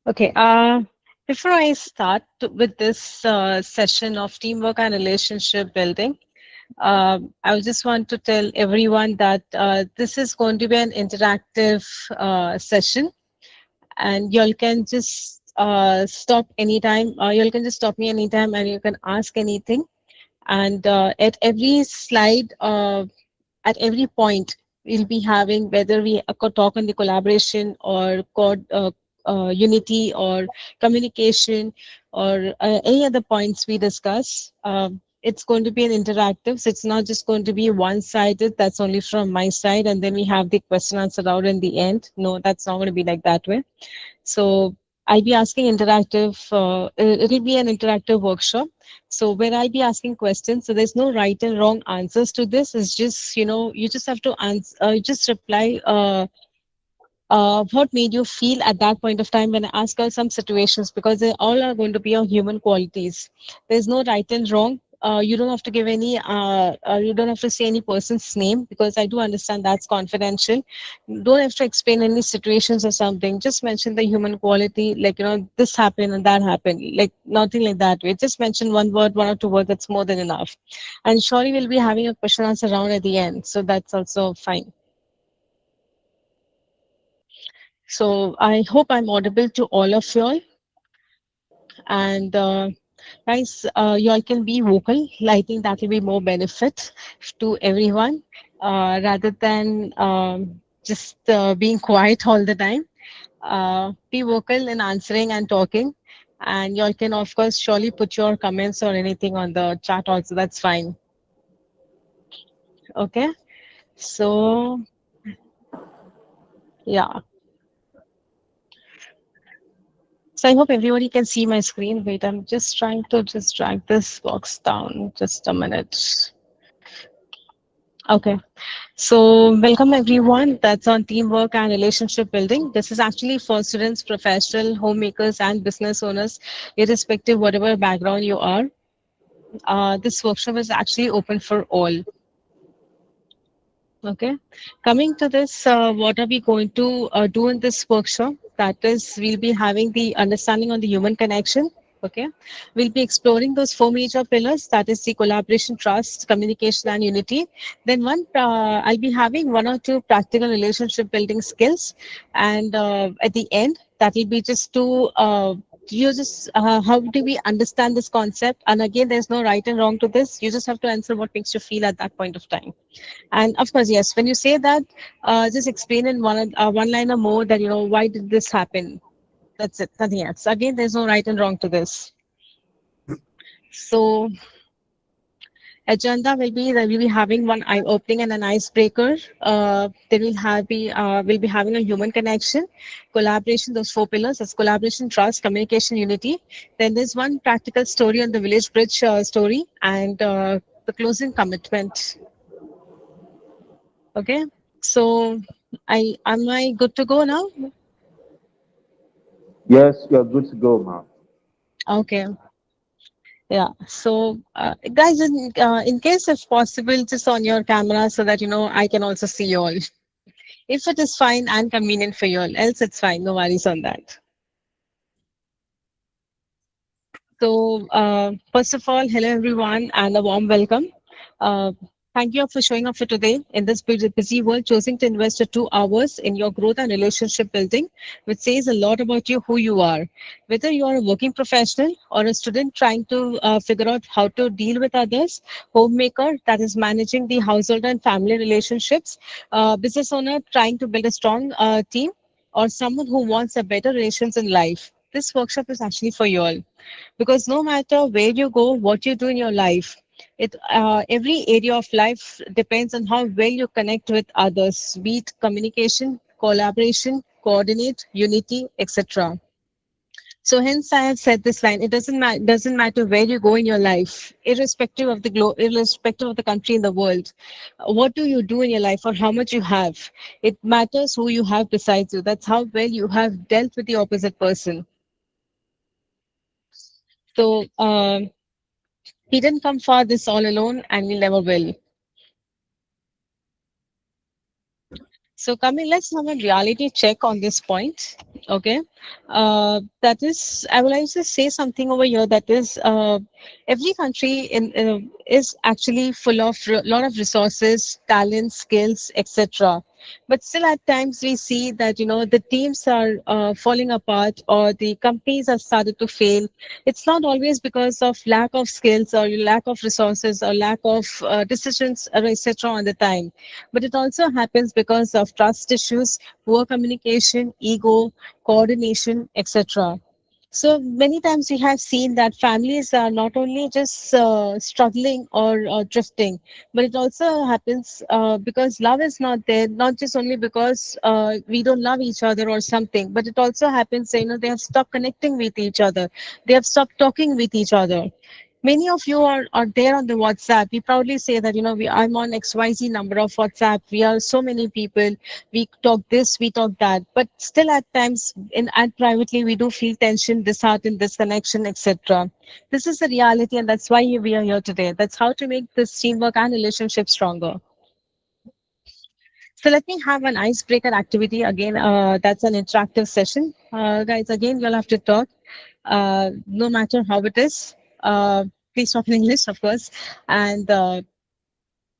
Okay. Before I start with this session of teamwork and relationship building, I just want to tell everyone that this is going to be an interactive session, and y'all can just stop anytime. Y'all can just stop me anytime, and you can ask anything. And at every slide, at every point, we'll be having whether we could talk on the collaboration or unity or communication or any other points we discuss. It's going to be an interactive, so it's not just going to be one-sided. That's only from my side, and then we have the question answer round in the end. No, that's not going to be like that way. So I'll be asking interactive, it'll be an interactive workshop. So where I'll be asking questions. So there's no right and wrong answers to this. It's just, you just have to answer, just reply what made you feel at that point of time when I ask her some situations, because they all are going to be on human qualities. There's no right and wrong. You don't have to give any, you don't have to say any person's name, because I do understand that's confidential. You don't have to explain any situations or something. Just mention the human quality, like, this happened and that happened, like nothing like that way. Just mention one word, one or two words, that's more than enough. And surely we'll be having a question answer round at the end. So that's also fine. So I hope I'm audible to all of y'all. And guys, y'all can be vocal. I think that will be more benefit to everyone rather than just being quiet all the time. Be vocal in answering and talking. And y'all can, of course, surely put your comments or anything on the chat also. That's fine. Okay. So, yeah. So I hope everybody can see my screen. Wait, I'm just trying to just drag this box down. Just a minute. Okay. So welcome everyone that's on teamwork and relationship building. This is actually for students, professional, homemakers, and business owners, irrespective whatever background you are. This workshop is actually open for all. Okay. Coming to this, what are we going to do in this workshop? That is, we'll be having the understanding on the human connection. Okay. We'll be exploring those four major pillars. That is the collaboration, trust, communication, and unity. Then I'll be having one or two practical relationship building skills. And at the end, that will be just to you just how do we understand this concept? And again, there's no right and wrong to this. You just have to answer what makes you feel at that point of time. And of course, yes, when you say that, just explain in one line or more that, why did this happen? That's it, nothing else. Again, there's no right and wrong to this. So agenda will be that we'll be having one eye opening and an icebreaker. Then we'll be having a human connection, collaboration, those four pillars. That's collaboration, trust, communication, unity. Then there's one practical story on the village bridge story, and the closing commitment. Okay. So am I good to go now? Yes, you're good to go, ma'am. Okay. Yeah. So guys, in case if possible, just on your camera so that I can also see you all. If it is fine and convenient for you all, else it's fine. No worries on that. So, first of all, hello everyone and a warm welcome. Uh, Thank you for showing up for today in this busy world, choosing to invest your 2 hours in your growth and relationship building, which says a lot about you, who you are. Whether you are a working professional or a student trying to figure out how to deal with others, homemaker that is managing the household and family relationships, business owner trying to build a strong team, or someone who wants a better relations in life. This workshop is actually for you all, because no matter where you go, what you do in your life, every area of life depends on how well you connect with others, be it communication, collaboration, coordinate, unity, etc. So hence I have said this line: it doesn't matter where you go in your life, irrespective of the globe, irrespective of the country in the world. What do you do in your life or how much you have? It matters who you have besides you. That's how well you have dealt with the opposite person. So he didn't come far this all alone, and we never will. So, Kamil, let's have a reality check on this point. Okay. That is, I will also say something over here that is, every country is actually full of a lot of resources, talent, skills, etc. But still, at times, we see that, the teams are falling apart or the companies have started to fail. It's not always because of lack of skills or lack of resources or lack of decisions, etc. on the time, but it also happens because of trust issues, poor communication, ego, coordination, etc. So many times we have seen that families are not only just struggling or drifting, but it also happens because love is not there, not just only because we don't love each other or something, but it also happens, they have stopped connecting with each other. They have stopped talking with each other. Many of you are there on the WhatsApp. We proudly say that, I'm on XYZ number of WhatsApp. We are so many people. We talk this, we talk that. But still at times and privately, we do feel tension, disheartened, disconnection, etc. This is the reality, and that's why we are here today. That's how to make this teamwork and relationship stronger. So let me have an icebreaker activity again. That's an interactive session. Guys, again, you'll have to talk, no matter how it is. Please talk in English, of course, and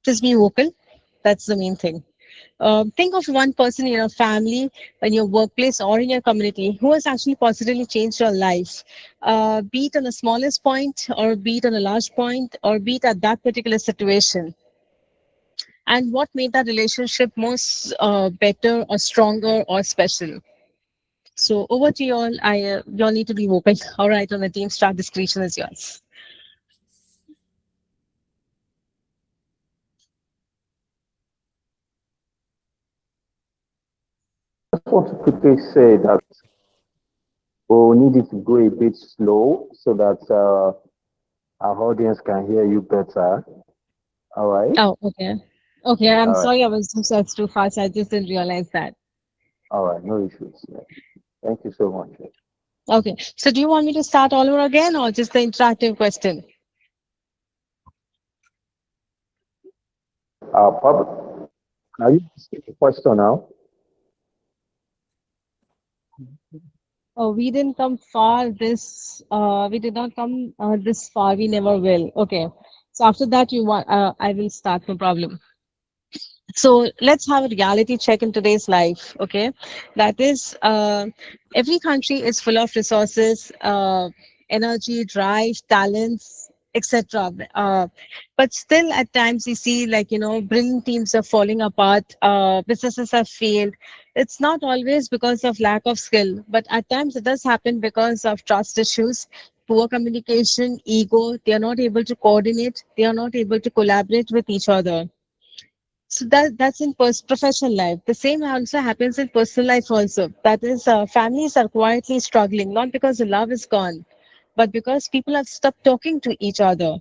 just be vocal. That's the main thing. Think of one person in your family, in your workplace, or in your community who has actually positively changed your life, be it on the smallest point, or be it on a large point, or be it at that particular situation. And what made that relationship most better or stronger or special? So over to you all. You all need to be vocal. All right, on the team start. Discretion is yours. I just want to quickly say that we need it to go a bit slow so that our audience can hear you better. All right. Oh, okay. Okay, I'm All right. sorry I was just too fast. I just didn't realize that. All right. No issues. Yeah. Thank you so much. Okay, so do you want me to start all over again or just the interactive question? Probably. Now you ask the question now. Oh, we didn't come far this, we did not come this far. We never will. Okay. So after that, I will start, no problem. So let's have a reality check in today's life. Okay, that is, every country is full of resources, energy, drive, talents, etc. But still at times we see, like, brilliant teams are falling apart, businesses have failed. It's not always because of lack of skill, but at times it does happen because of trust issues, poor communication, ego. They are not able to coordinate, they are not able to collaborate with each other. So that's in professional life. The same also happens in personal life also. That is, families are quietly struggling, not because the love is gone, but because people have stopped talking to each other.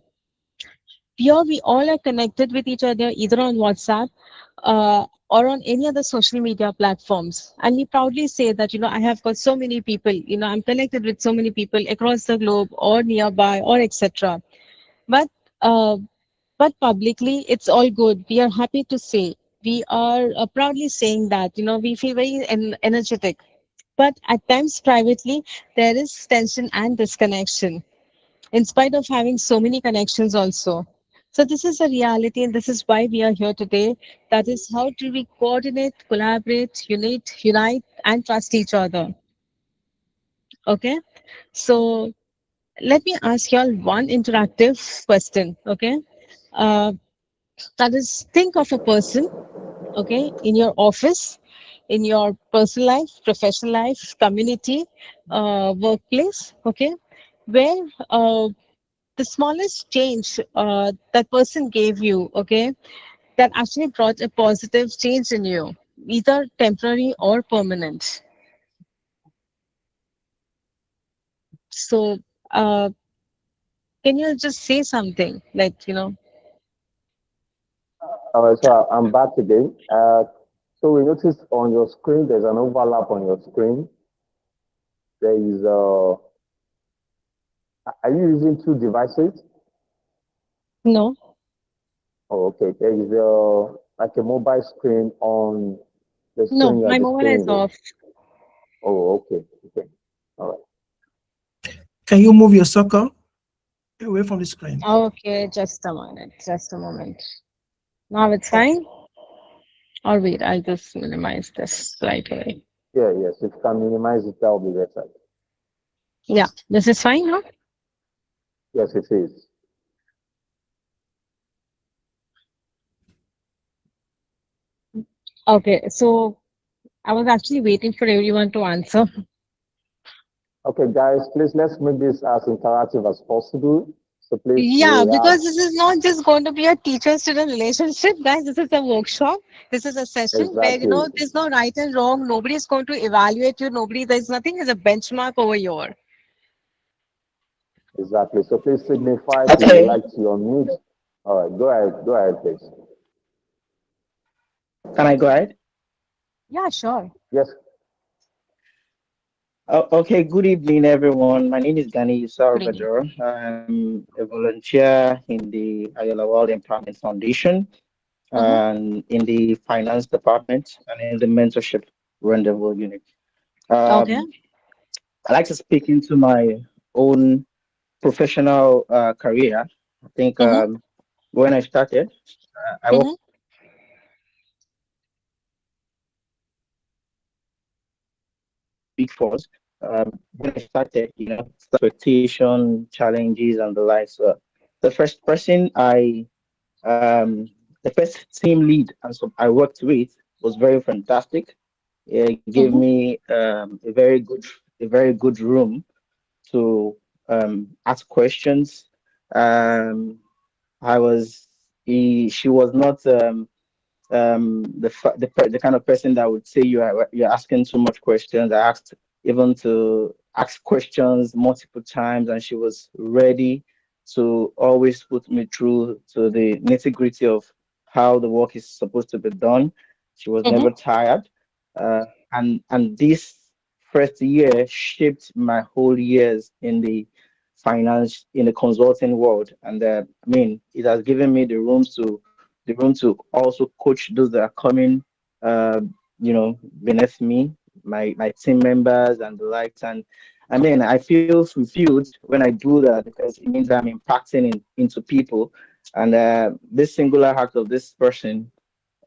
Here we all are connected with each other either on WhatsApp, or on any other social media platforms. And we proudly say that, I have got so many people, I'm connected with so many people across the globe or nearby or etc. But uh, but publicly, it's all good. We are happy to say. We are proudly saying that, we feel very energetic. But at times, privately, there is tension and disconnection, in spite of having so many connections also. So this is a reality, and this is why we are here today. That is, how do we coordinate, collaborate, unite, and trust each other? Okay. So let me ask you all one interactive question. Okay. Uh, that is, think of a person, okay, in your office, in your personal life, professional life, community, workplace, okay, where the smallest change that person gave you, okay, that actually brought a positive change in you, either temporary or permanent. So uh, can you just say something like, All right. So I'm back again. So we noticed on your screen there's an overlap on your screen. There is are you using two devices? no? Oh, okay. There is like a mobile screen on They're No, showing you my as a mobile is single. off. Oh, okay. Okay. All right. Can you move your circle away from the screen? Okay, just a moment. Just a moment. Now it's fine. Or wait, I'll just minimize this right away. Yeah, yes. If you can minimize it, that will be better. Yeah, this is fine now. Yes, it is. Okay, so I was actually waiting for everyone to answer. Okay, guys, please let's make this as interactive as possible. So please, Yeah, we have because this is not just going to be a teacher-student relationship, guys. This is a workshop. This is a session where, exactly, there's no right and wrong. Nobody is going to evaluate you. Nobody, there's nothing as a benchmark over here. exactly. So please signify if you would Okay, like to unmute. All right, go ahead, please. can I go ahead? Yeah, sure. Yes, Okay, good evening, everyone. My name is Gani Good evening. Salvador. I'm a volunteer in the LAWAL Empowerment Foundation Mm-hmm, and in the finance department and in the mentorship rendezvous unit. okay. Um, I like to speak into my own professional career. I think Mm-hmm, when I started, I mm-hmm, worked Big Fours. When I started, expectation, challenges, and the like. So the first person the first team lead, and so I worked with was very fantastic. It gave mm-hmm, me a very good room to ask questions. Um, she was not the kind of person that would say you're asking too much questions. I asked even to ask questions multiple times, and she was ready to always put me through to the nitty-gritty of how the work is supposed to be done. She was mm-hmm, never tired, and this first year shaped my whole years in the consulting world. And I mean, it has given me the room to also coach those that are coming, uh, beneath me, my team members and the likes. And I mean, I feel fulfilled when I do that because it means I'm impacting into people. And this singular act of this person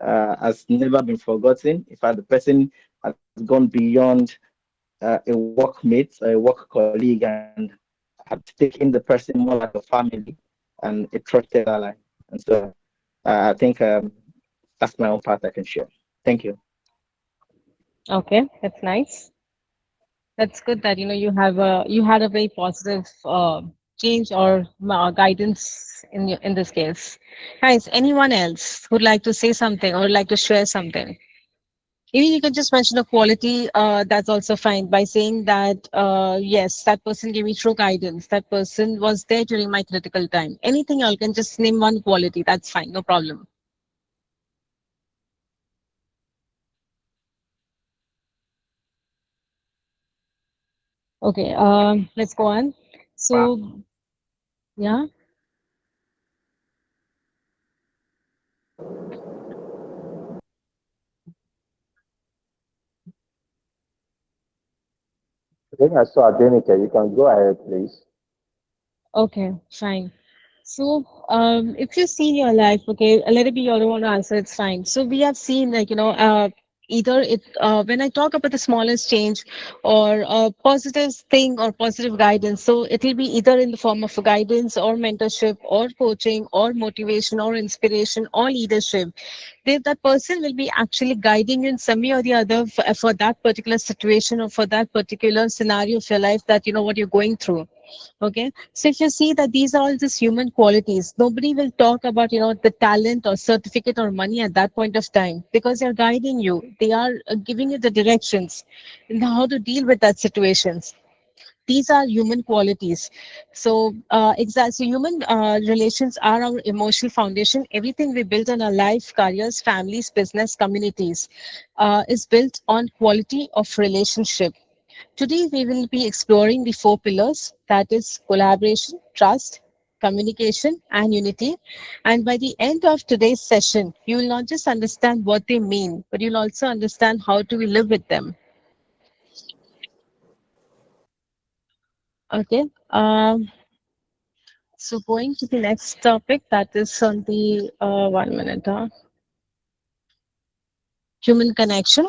has never been forgotten. In fact, the person has gone beyond a workmate, a work colleague, and have taken the person more like a family and a trusted ally. And so I think that's my own part I can share. Thank you. Okay, that's nice. That's good that you had a very positive change or guidance in this case. Guys, anyone else who'd like to say something or would like to share something? Even you can just mention a quality, that's also fine by saying that, yes, that person gave me true guidance. That person was there during my critical time. Anything else, can just name one quality. That's fine, no problem. Okay, let's go on. So, yeah, I think I saw Adenika. You can go ahead, please. okay, fine. So, if you see in your life, okay, let it be you don't want to answer, it's fine. So we have seen, like, either when I talk about the smallest change or a positive thing or positive guidance, so it'll be either in the form of a guidance or mentorship or coaching or motivation or inspiration or leadership. That person will be actually guiding you in some way or the other for that particular situation or for that particular scenario of your life that you know what you're going through. Okay, so if you see that these are all just human qualities, nobody will talk about the talent or certificate or money at that point of time because they're guiding you. They are giving you the directions in how to deal with that situations. These are human qualities. So so human relations are our emotional foundation. Everything we build in our life, careers, families, business, communities is built on quality of relationship. Today, we will be exploring the four pillars, that is collaboration, trust, communication, and unity. And by the end of today's session, you will not just understand what they mean, but you'll also understand how do we live with them. Okay. So going to the next topic, that is on the 1 minute, human connection.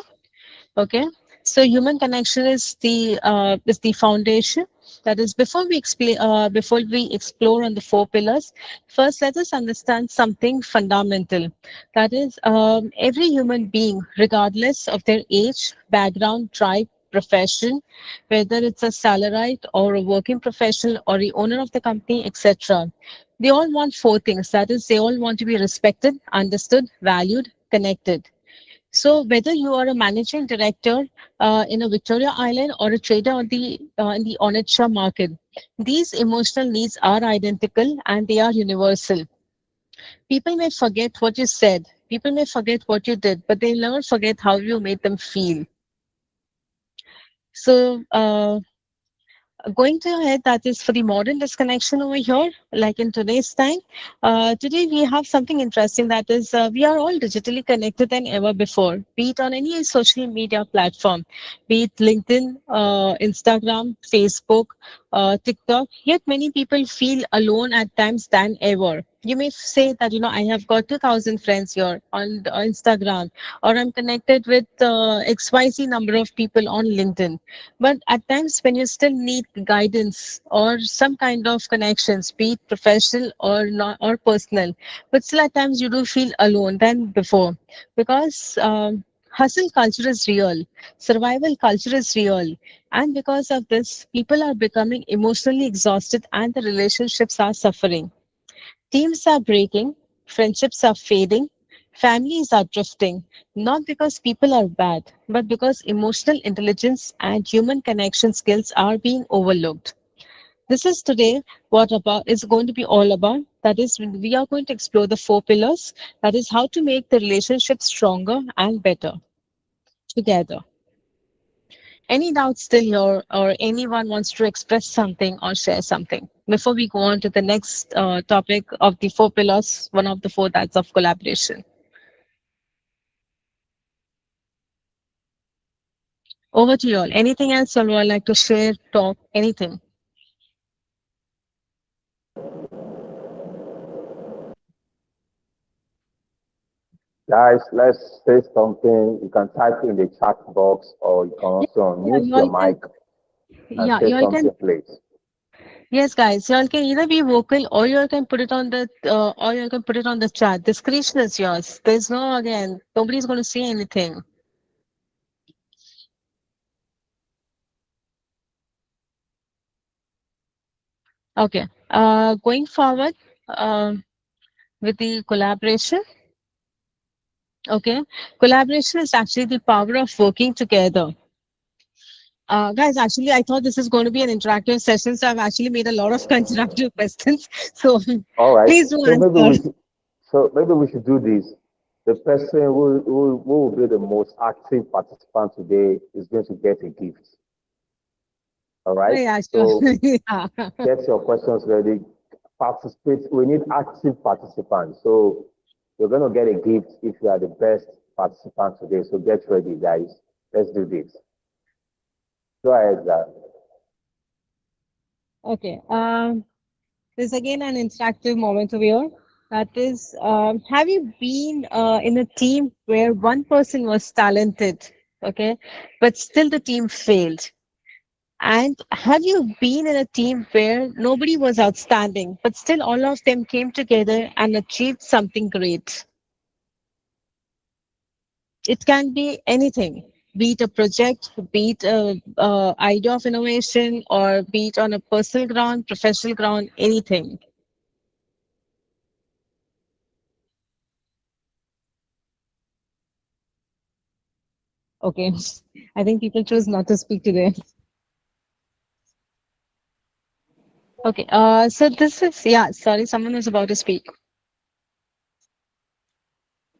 Okay, so human connection is the foundation. That is, before we explore on the four pillars, first let us understand something fundamental. That is, every human being, regardless of their age, background, tribe, profession, whether it's a salaried or a working professional or the owner of the company, etc. They all want four things. That is, they all want to be respected, understood, valued, connected. So whether you are a managing director in a Victoria Island or a trader on the in the Onitsha market, these emotional needs are identical and they are universal. People may forget what you said, people may forget what you did, but they'll never forget how you made them feel. So going to ahead, that is for the modern disconnection over here, like in today's time. Today we have something interesting, that is we are all digitally connected than ever before, be it on any social media platform, be it LinkedIn, Instagram, Facebook, TikTok. Yet many people feel alone at times than ever. You may say that, I have got 2,000 friends here on Instagram, or I'm connected with XYZ number of people on LinkedIn. But at times when you still need guidance or some kind of connections, be it professional or not or personal, but still at times you do feel alone than before, because hustle culture is real, survival culture is real, and because of this, people are becoming emotionally exhausted and the relationships are suffering. Teams are breaking, friendships are fading, families are drifting, not because people are bad, but because emotional intelligence and human connection skills are being overlooked. This is today what about is going to be all about. That is, we are going to explore the four pillars. That is how to make the relationship stronger and better together. Any doubts still here, or anyone wants to express something or share something before we go on to the next topic of the four pillars, one of the four, that's of collaboration. Over to you all. Anything else you would like to share, talk, anything? Guys, let's say something. You can type in the chat box or you can Yeah, also yeah, unmute you your all can. mic and Yeah, say you all can. something, please. Yes, guys, you all can either be vocal or you all can put it on the or you all can put it on the chat. Discretion is yours. There's no, again, nobody's going to say anything. Okay. Going forward with the collaboration. Okay. Collaboration is actually the power of working together. Guys, actually, I thought this is going to be an interactive session, so I've actually made a lot of constructive questions. So All right. please do So maybe we answer. should. So maybe we should do this. The person who will be the most active participant today is going to get a gift. All Oh, right. yeah, sure. So Yeah. get your questions ready. Participate. We need active participants. So you're going to get a gift if you are the best participant today. So get ready, guys. Let's do this. Go ahead, guys. Okay. There's again an interactive moment over here. That is, have you been in a team where one person was talented, okay, but still the team failed? And have you been in a team where nobody was outstanding, but still all of them came together and achieved something great? It can be anything, be it a project, be it a idea of innovation, or be it on a personal ground, professional ground, anything. Okay. I think people choose not to speak today. Okay. So this is, yeah, sorry, someone was about to speak.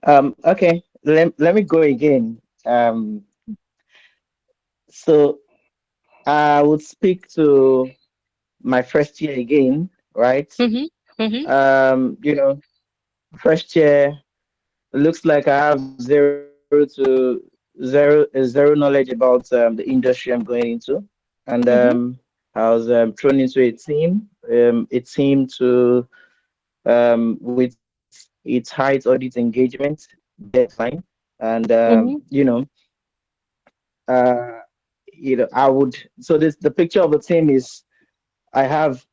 Okay, let me go again. So I would speak to my first year again, right? Mm-hmm. Mm-hmm. You know, first year, it looks like I have zero knowledge about the industry I'm going into, and Mm-hmm. I was thrown into a team to with its height audit engagement deadline, and Mm-hmm. uh, I would. So this the picture of the team is I have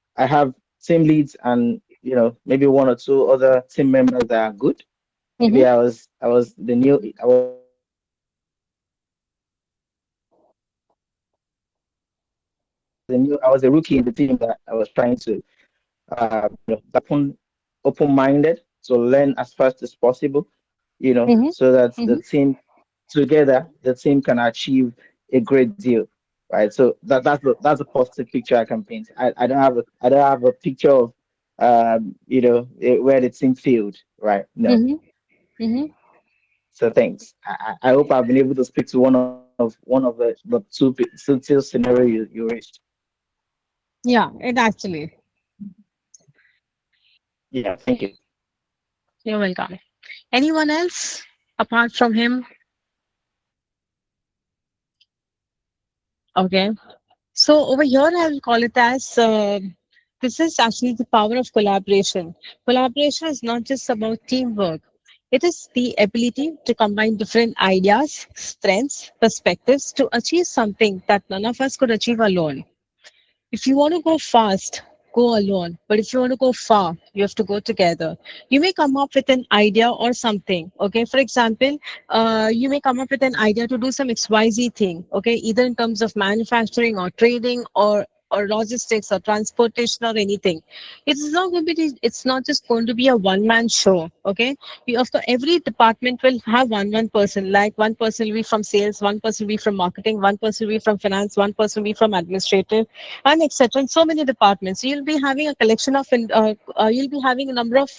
team leads and maybe one or two other team members that are good. Maybe Mm-hmm. I was a rookie in the team that I was trying to open-minded to learn as fast as possible, Mm-hmm. so that the Mm-hmm. team together, the team can achieve a great deal, right? So that's a positive picture I can paint. I don't have a picture of where the team failed, right? No. Mm-hmm. Mm-hmm. So thanks. I hope I've been able to speak to one of the two scenario you raised. Yeah, it actually. Yeah, thank you. You're welcome. Anyone else apart from him? Okay. So over here, I will call it as this is actually the power of collaboration. Collaboration is not just about teamwork. It is the ability to combine different ideas, strengths, perspectives to achieve something that none of us could achieve alone. If you want to go fast, go alone. But if you want to go far, you have to go together. You may come up with an idea or something. Okay. For example, you may come up with an idea to do some XYZ thing. Okay. Either in terms of manufacturing or trading or logistics or transportation or anything. It's not just going to be a one-man show. Okay. Of course, every department will have one person. Like one person will be from sales, one person will be from marketing, one person will be from finance, one person will be from administrative and etc. In so many departments, so you'll be having a collection of, you'll be having a number of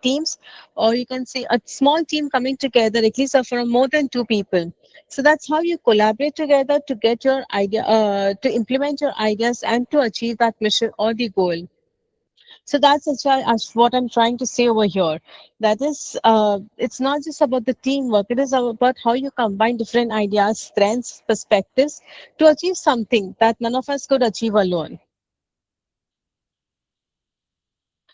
teams, or you can say a small team coming together, at least for more than two people. So that's how you collaborate together to get your idea, to implement your ideas and to achieve that mission or the goal. So that's what I'm trying to say over here. That is, it's not just about the teamwork. It is about how you combine different ideas, strengths, perspectives to achieve something that none of us could achieve alone.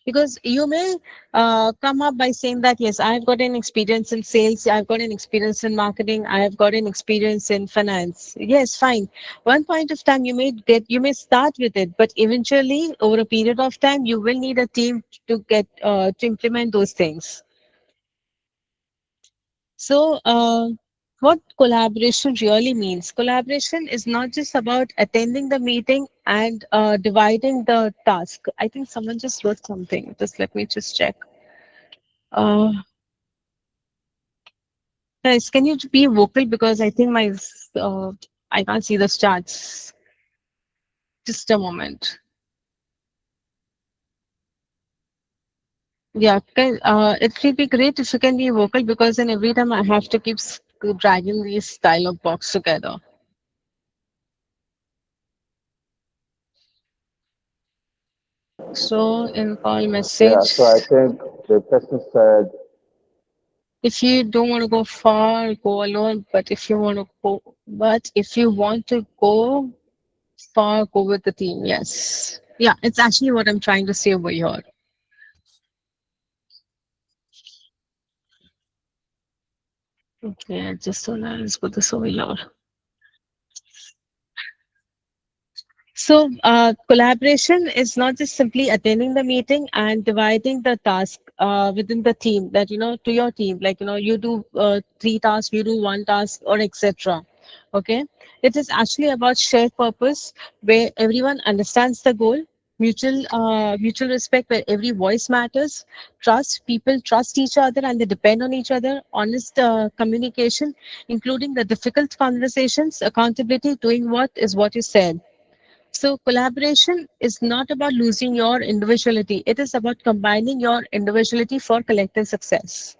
Because you may come up by saying that, yes, I've got an experience in sales, I've got an experience in marketing, I've got an experience in finance. Yes, fine. One point of time you may start with it, but eventually over a period of time, you will need a team to get to implement those things. So, what collaboration really means? Collaboration is not just about attending the meeting and dividing the task. I think someone just wrote something. Just let me just check. Uh, Guys, can you be vocal because I think I can't see the stats. Just a moment. Yeah, it will be great if you can be vocal because then every time I have to keep dragging these dialogue box together. So in call Yeah, message, so I think the person said, if you don't want to go far, go alone. But if you want to go far, go with the team. Yes. Yeah, it's actually what I'm trying to say over here. Okay, just so now let's put this over here. So, collaboration is not just simply attending the meeting and dividing the task within the team that, to your team, like, you do three tasks, you do one task, or etc. Okay. It is actually about shared purpose where everyone understands the goal, mutual respect where every voice matters, trust, people trust each other and they depend on each other, honest communication, including the difficult conversations, accountability, doing what you said. So, collaboration is not about losing your individuality. It is about combining your individuality for collective success.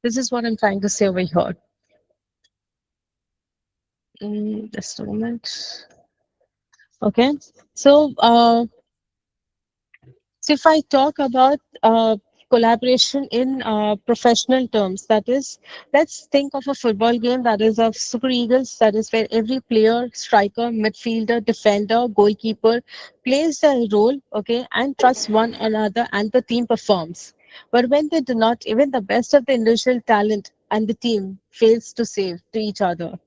This is what I'm trying to say over here. Just a moment. Okay. So, So if I talk about collaboration in professional terms, that is, let's think of a football game that is of Super Eagles, that is where every player, striker, midfielder, defender, goalkeeper plays their role, okay, and trusts one another and the team performs. But when they do not, even the best of the individual talent and the team fails to save to each other.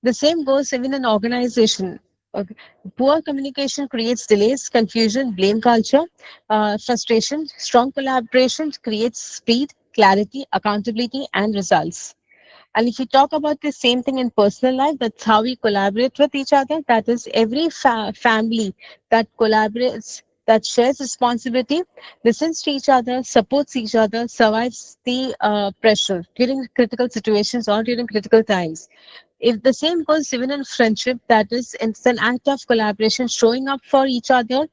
The same goes even in organization. Okay. Poor communication creates delays, confusion, blame culture, frustration. Strong collaboration creates speed, clarity, accountability, and results. And if you talk about the same thing in personal life, that's how we collaborate with each other. That is, every family that collaborates, that shares responsibility, listens to each other, supports each other, survives the pressure during critical situations or during critical times. If the same goes even in friendship, that is, it's an act of collaboration, showing up for each other,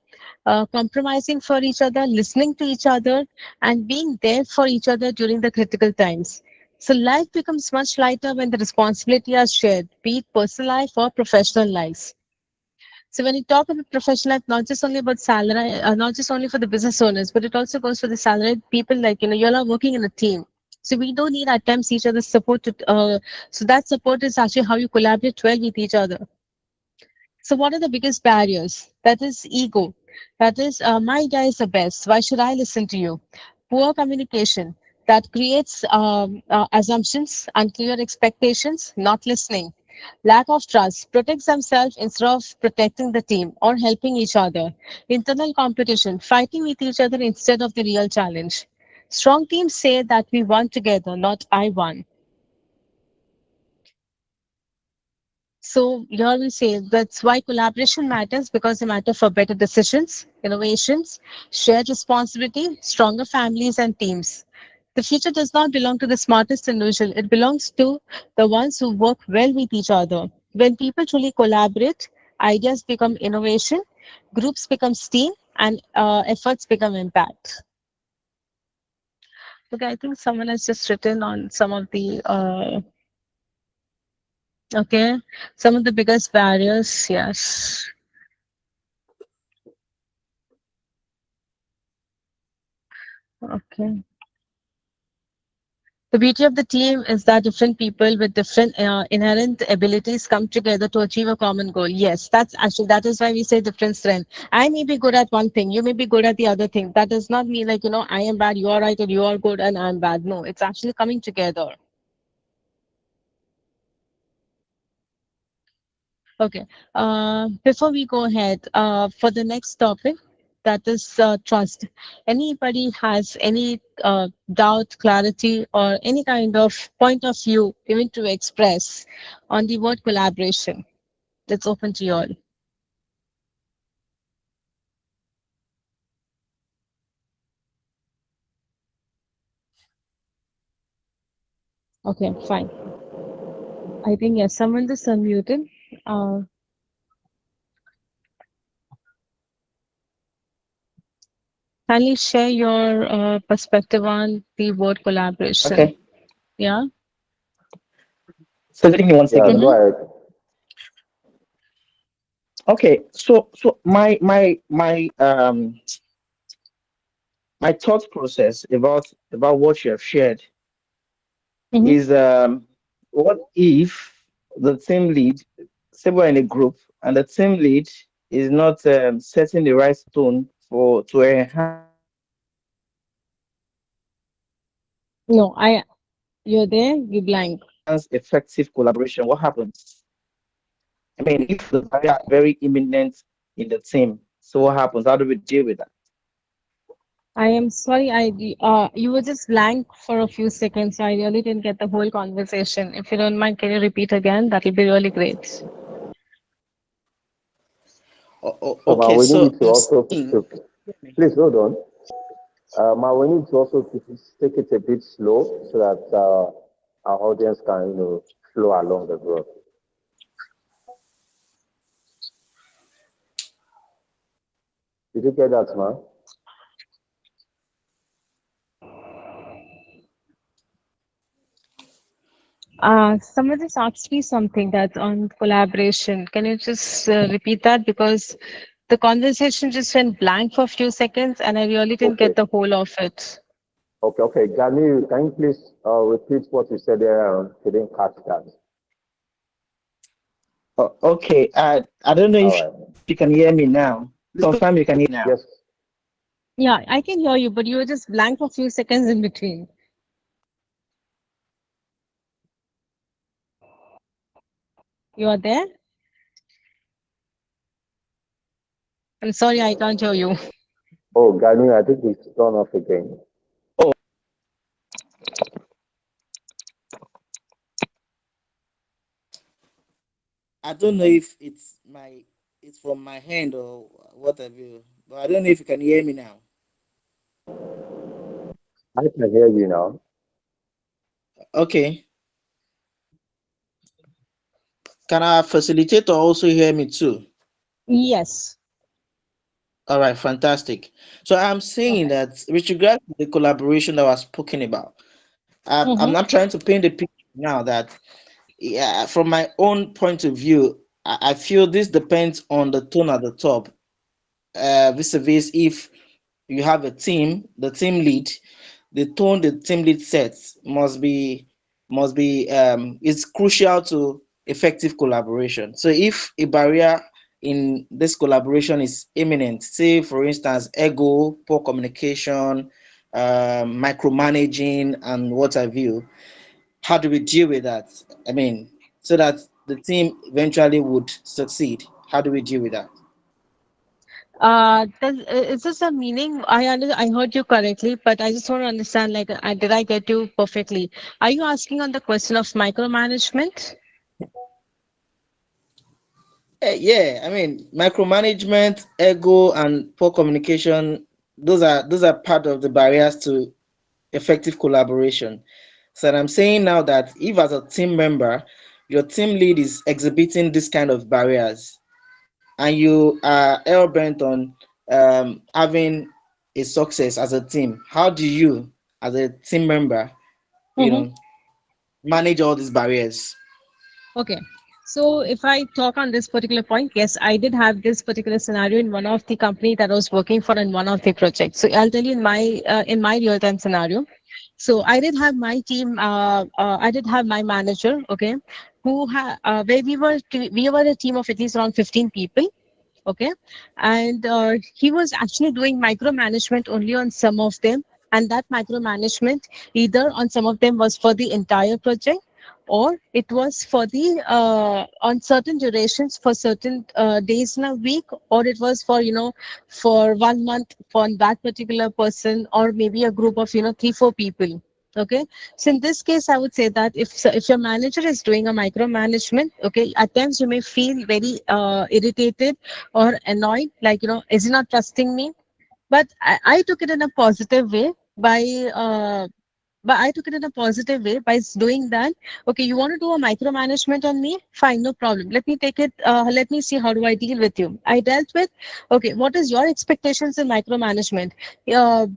compromising for each other, listening to each other, and being there for each other during the critical times. So life becomes much lighter when the responsibility are shared, be it personal life or professional lives. So when you talk about professional life, not just only about salary, not just only for the business owners, but it also goes for the salaried people. Like you're all working in a team. So we do need at times each other's support. So that support is actually how you collaborate well with each other. So, what are the biggest barriers? That is ego. That is, my guy is the best. Why should I listen to you? Poor communication that creates assumptions, unclear expectations, not listening. Lack of trust protects themselves instead of protecting the team or helping each other. Internal competition, fighting with each other instead of the real challenge. Strong teams say that we won together, not I won. So here we say that's why collaboration matters because they matter for better decisions, innovations, shared responsibility, stronger families and teams. The future does not belong to the smartest individual. It belongs to the ones who work well with each other. When people truly collaborate, ideas become innovation, groups become steam, and efforts become impact. Okay, I think someone has just written on some of the okay, some of the biggest barriers. Yes. Okay. The beauty of the team is that different people with different inherent abilities come together to achieve a common goal. Yes, that is why we say different strength. I may be good at one thing, you may be good at the other thing. That does not mean like, I am bad, you are right, or you are good and I'm bad. No, it's actually coming together. Okay. Before we go ahead, for the next topic, that is trust. Anybody has any doubt, clarity, or any kind of point of view, even to express on the word collaboration? It's open to you all. Okay, fine. I think yes, someone just unmuted. Uh, Kindly share your perspective on the word collaboration. Okay. Yeah. So good evening once Yeah, again. go Mm-hmm. ahead. Okay. So my thought process about what you have shared Mm-hmm. is what if the team lead, say we're in a group and the team lead is not setting the right tone for to enhance effective collaboration. No, you're there, you blank. What happens? I mean, if the barrier are very imminent in the team, so what happens? How do we deal with that? I am sorry, you were just blank for a few seconds. So I really didn't get the whole conversation. If you don't mind, can you repeat again? That'll be really great. So, Okay, we need so you to I'm also, saying, please hold on. We need to also take it a bit slow so that our audience can, flow along as well. Did you get that, man? Someone just asked me something that's on collaboration. Can you just repeat that? Because The conversation just went blank for a few seconds, and I really didn't Okay. get the whole of it. Okay. Gani, can you please repeat what you said there? I didn't catch that. Okay. I don't know All if right. you can hear me now. Please confirm you can hear me now. Yes. Yeah, I can hear you, but you were just blank for a few seconds in between. You are there? I'm sorry, I can't hear you. Oh, Gani, I think it's gone off again. Oh, I don't know if it's from my hand or what have you, but I don't know if you can hear me now. I can hear you now. Okay. Can our facilitator also hear me too? Yes. All right, fantastic. So I'm saying Okay. that with regard to the collaboration that I was spoken about, I'm Mm-hmm. not trying to paint the picture now that, yeah, from my own point of view, I feel this depends on the tone at the top, vis-a-vis if you have a team, the team lead, the tone the team lead sets must be is crucial to effective collaboration. So if a barrier in this collaboration is imminent, say for instance ego, poor communication, micromanaging, and what have you, how do we deal with that? I mean, so that the team eventually would succeed. How do we deal with that? Is this a meaning? I heard you correctly, but I just want to understand, like, did I get you perfectly? Are you asking on the question of micromanagement? Yeah, I mean, micromanagement, ego, and poor communication, those are part of the barriers to effective collaboration. So I'm saying now that if as a team member, your team lead is exhibiting this kind of barriers, and you are hell bent on having a success as a team, how do you, as a team member, you Mm-hmm. know, manage all these barriers? Okay. So if I talk on this particular point, yes, I did have this particular scenario in one of the company that I was working for in one of the projects. So I'll tell you in my real time scenario. So I did have my team. I did have my manager. Okay, where we were a team of at least around 15 people. Okay, and he was actually doing micromanagement only on some of them, and that micromanagement either on some of them was for the entire project, or it was for the on certain durations for certain days in a week, or it was for for 1 month for that particular person, or maybe a group of 3 4 people. Okay, so in this case I would say that if your manager is doing a micromanagement, okay, at times you may feel very irritated or annoyed, like, is he not trusting me? But I took it in a positive way by I took it in a positive way by doing that. Okay, you want to do a micromanagement on me? Fine, no problem. Let me take it. Let me see how do I deal with you. I dealt with. Okay, what is your expectations in micromanagement?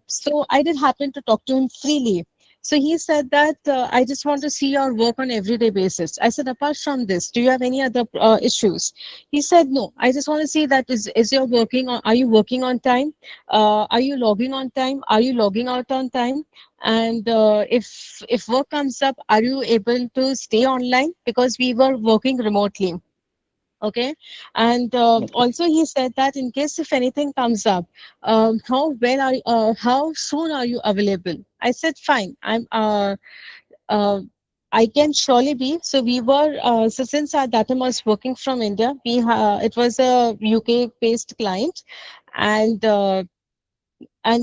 So I did happen to talk to him freely. So he said that I just want to see your work on everyday basis. I said, apart from this, do you have any other issues? He said, no. I just want to see that is your working on, are you working on time? Are you logging on time? Are you logging out on time? And if work comes up, are you able to stay online? Because we were working remotely. Okay, and Okay. also he said that in case if anything comes up, how soon are you available? I said fine. Uh, I can surely be. So we were, so since our data was working from India, it was a UK based client, and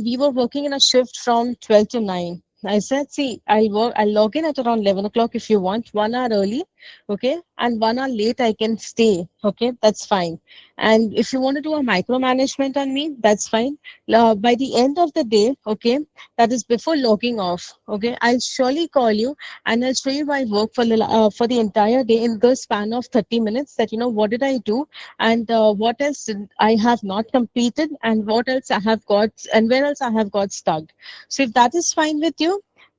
we were working in a shift from 12 to 9. I said, see, I'll log in at around 11 o'clock if you want, 1 hour early, okay, and 1 hour late I can stay, okay, that's fine. And if you want to do a micromanagement on me, that's fine. By the end of the day, okay, that is before logging off, okay, I'll surely call you and I'll show you my work for the entire day in the span of 30 minutes, that, what did I do, and what else did I have not completed, and what else I have got, and where else I have got stuck. So if that is fine with you,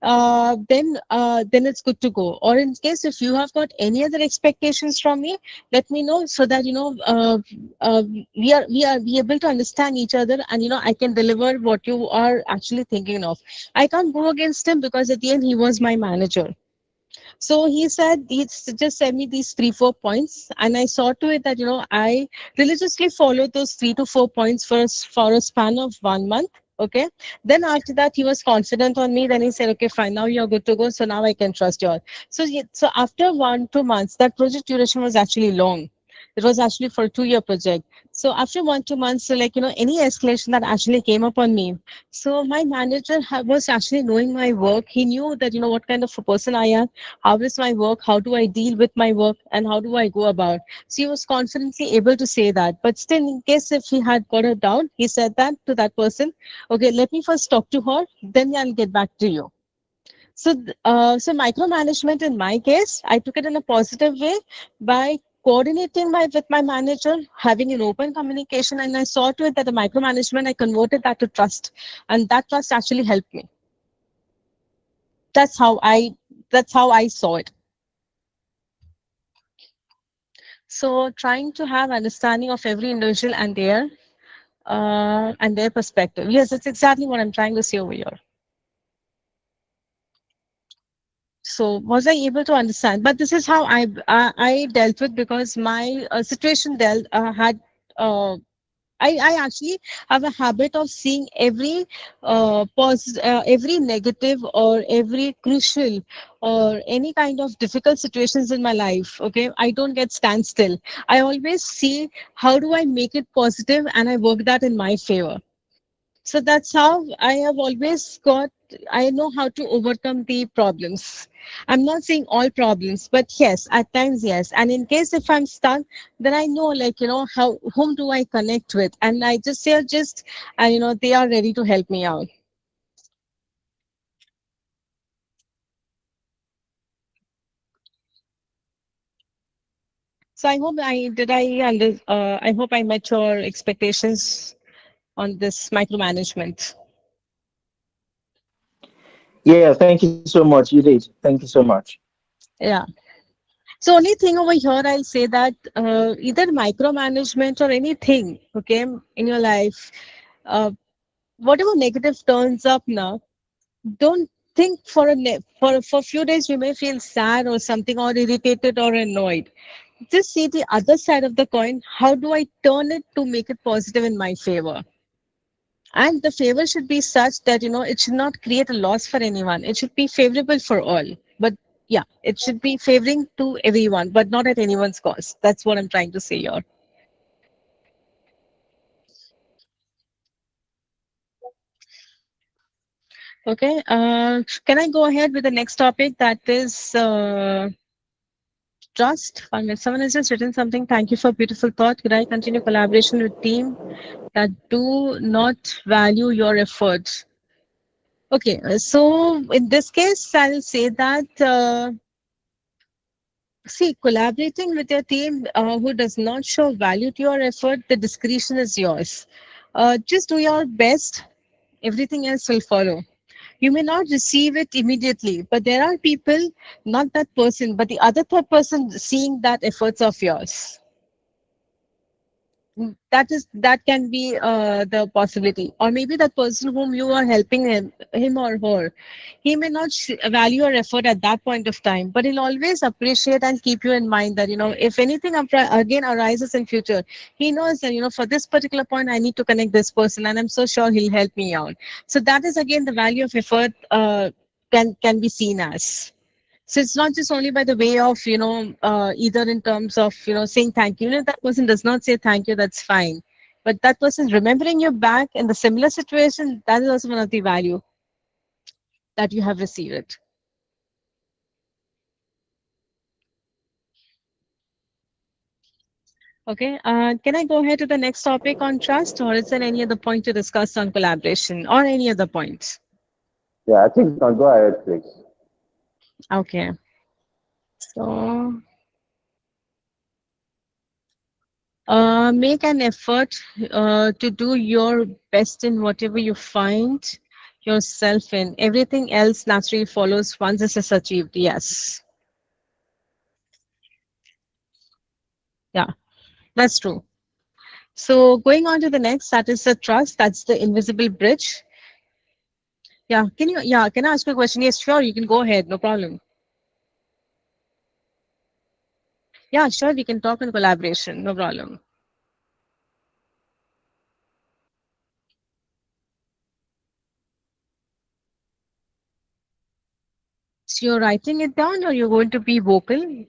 then it's good to go. Or in case if you have got any other expectations from me, let me know, so that uh, we able to understand each other, and I can deliver what you are actually thinking of. I can't go against him, because at the end he was my manager. So he said, just send me these 3 4 points, and I saw to it that I religiously followed those 3 to 4 points for a span of 1 month. Okay. Then after that, he was confident on me. Then he said, "Okay, fine. Now you're good to go. So now I can trust you all." So after 1 2 months, that project duration was actually long. It was actually for a 2 year project. So after 1 2 months, so like any escalation that actually came up on me, so my manager was actually knowing my work. He knew that what kind of a person I am, how is my work, how do I deal with my work, and how do I go about. So he was confidently able to say that. But still, in case if he had got a doubt, he said that to that person, "Okay, let me first talk to her, then I'll get back to you." So micromanagement in my case, I took it in a positive way by coordinating with my manager, having an open communication, and I saw to it that the micromanagement, I converted that to trust, and that trust actually helped me. That's how I that's how I saw it. So trying to have understanding of every individual and their perspective. Yes, that's exactly what I'm trying to say over here. So was I able to understand? But this is how I dealt with, because my situation dealt had. I actually have a habit of seeing every negative or every crucial or any kind of difficult situations in my life. Okay, I don't get standstill. I always see how do I make it positive, and I work that in my favor. So that's how I have always got. I know how to overcome the problems. I'm not saying all problems, but yes, at times, yes. And in case if I'm stuck, then I know, like, how, whom do I connect with? And I just say, they are ready to help me out. So I hope I met your expectations on this micromanagement. Yeah, thank you so much. You did. Thank you so much. Yeah. So only thing over here, I'll say that either micromanagement or anything, okay, in your life, uh, whatever negative turns up now, don't think for a few days you may feel sad or something, or irritated or annoyed. Just see the other side of the coin. How do I turn it to make it positive in my favor? And the favor should be such that it should not create a loss for anyone. It should be favorable for all. But yeah, it should be favoring to everyone, but not at anyone's cost. That's what I'm trying to say here. Okay. Can I go ahead with the next topic, that is trust? 1 minute. Someone has just written something. Thank you for beautiful thought. Could I continue collaboration with team that do not value your efforts? Okay. So in this case, I'll say that. See, collaborating with your team who does not show value to your effort, the discretion is yours. Just do your best, everything else will follow. You may not receive it immediately, but there are people, not that person, but the other third person seeing that efforts of yours. That can be the possibility. Or maybe that person whom you are helping, him or her, he may not value your effort at that point of time, but he'll always appreciate and keep you in mind that if anything again arises in future, he knows that for this particular point I need to connect this person, and I'm so sure he'll help me out. So that is again the value of effort, can be seen as. So it's not just only by the way of, either in terms of, saying thank you. If that person does not say thank you, that's fine. But that person remembering you back in the similar situation, that is also one of the value that you have received. Okay. Can I go ahead to the next topic on trust, or is there any other point to discuss on collaboration or any other points? Yeah, I think you can go ahead, please. Okay. So make an effort to do your best in whatever you find. yourself in. Everything else naturally follows once this is achieved. Yes. Yeah, that's true. So going on to the next, that is the trust. That's the invisible bridge. Can I ask you a question? Yes, sure, you can go ahead, no problem. Yeah, sure, we can talk in collaboration, no problem. So you're writing it down or you're going to be vocal?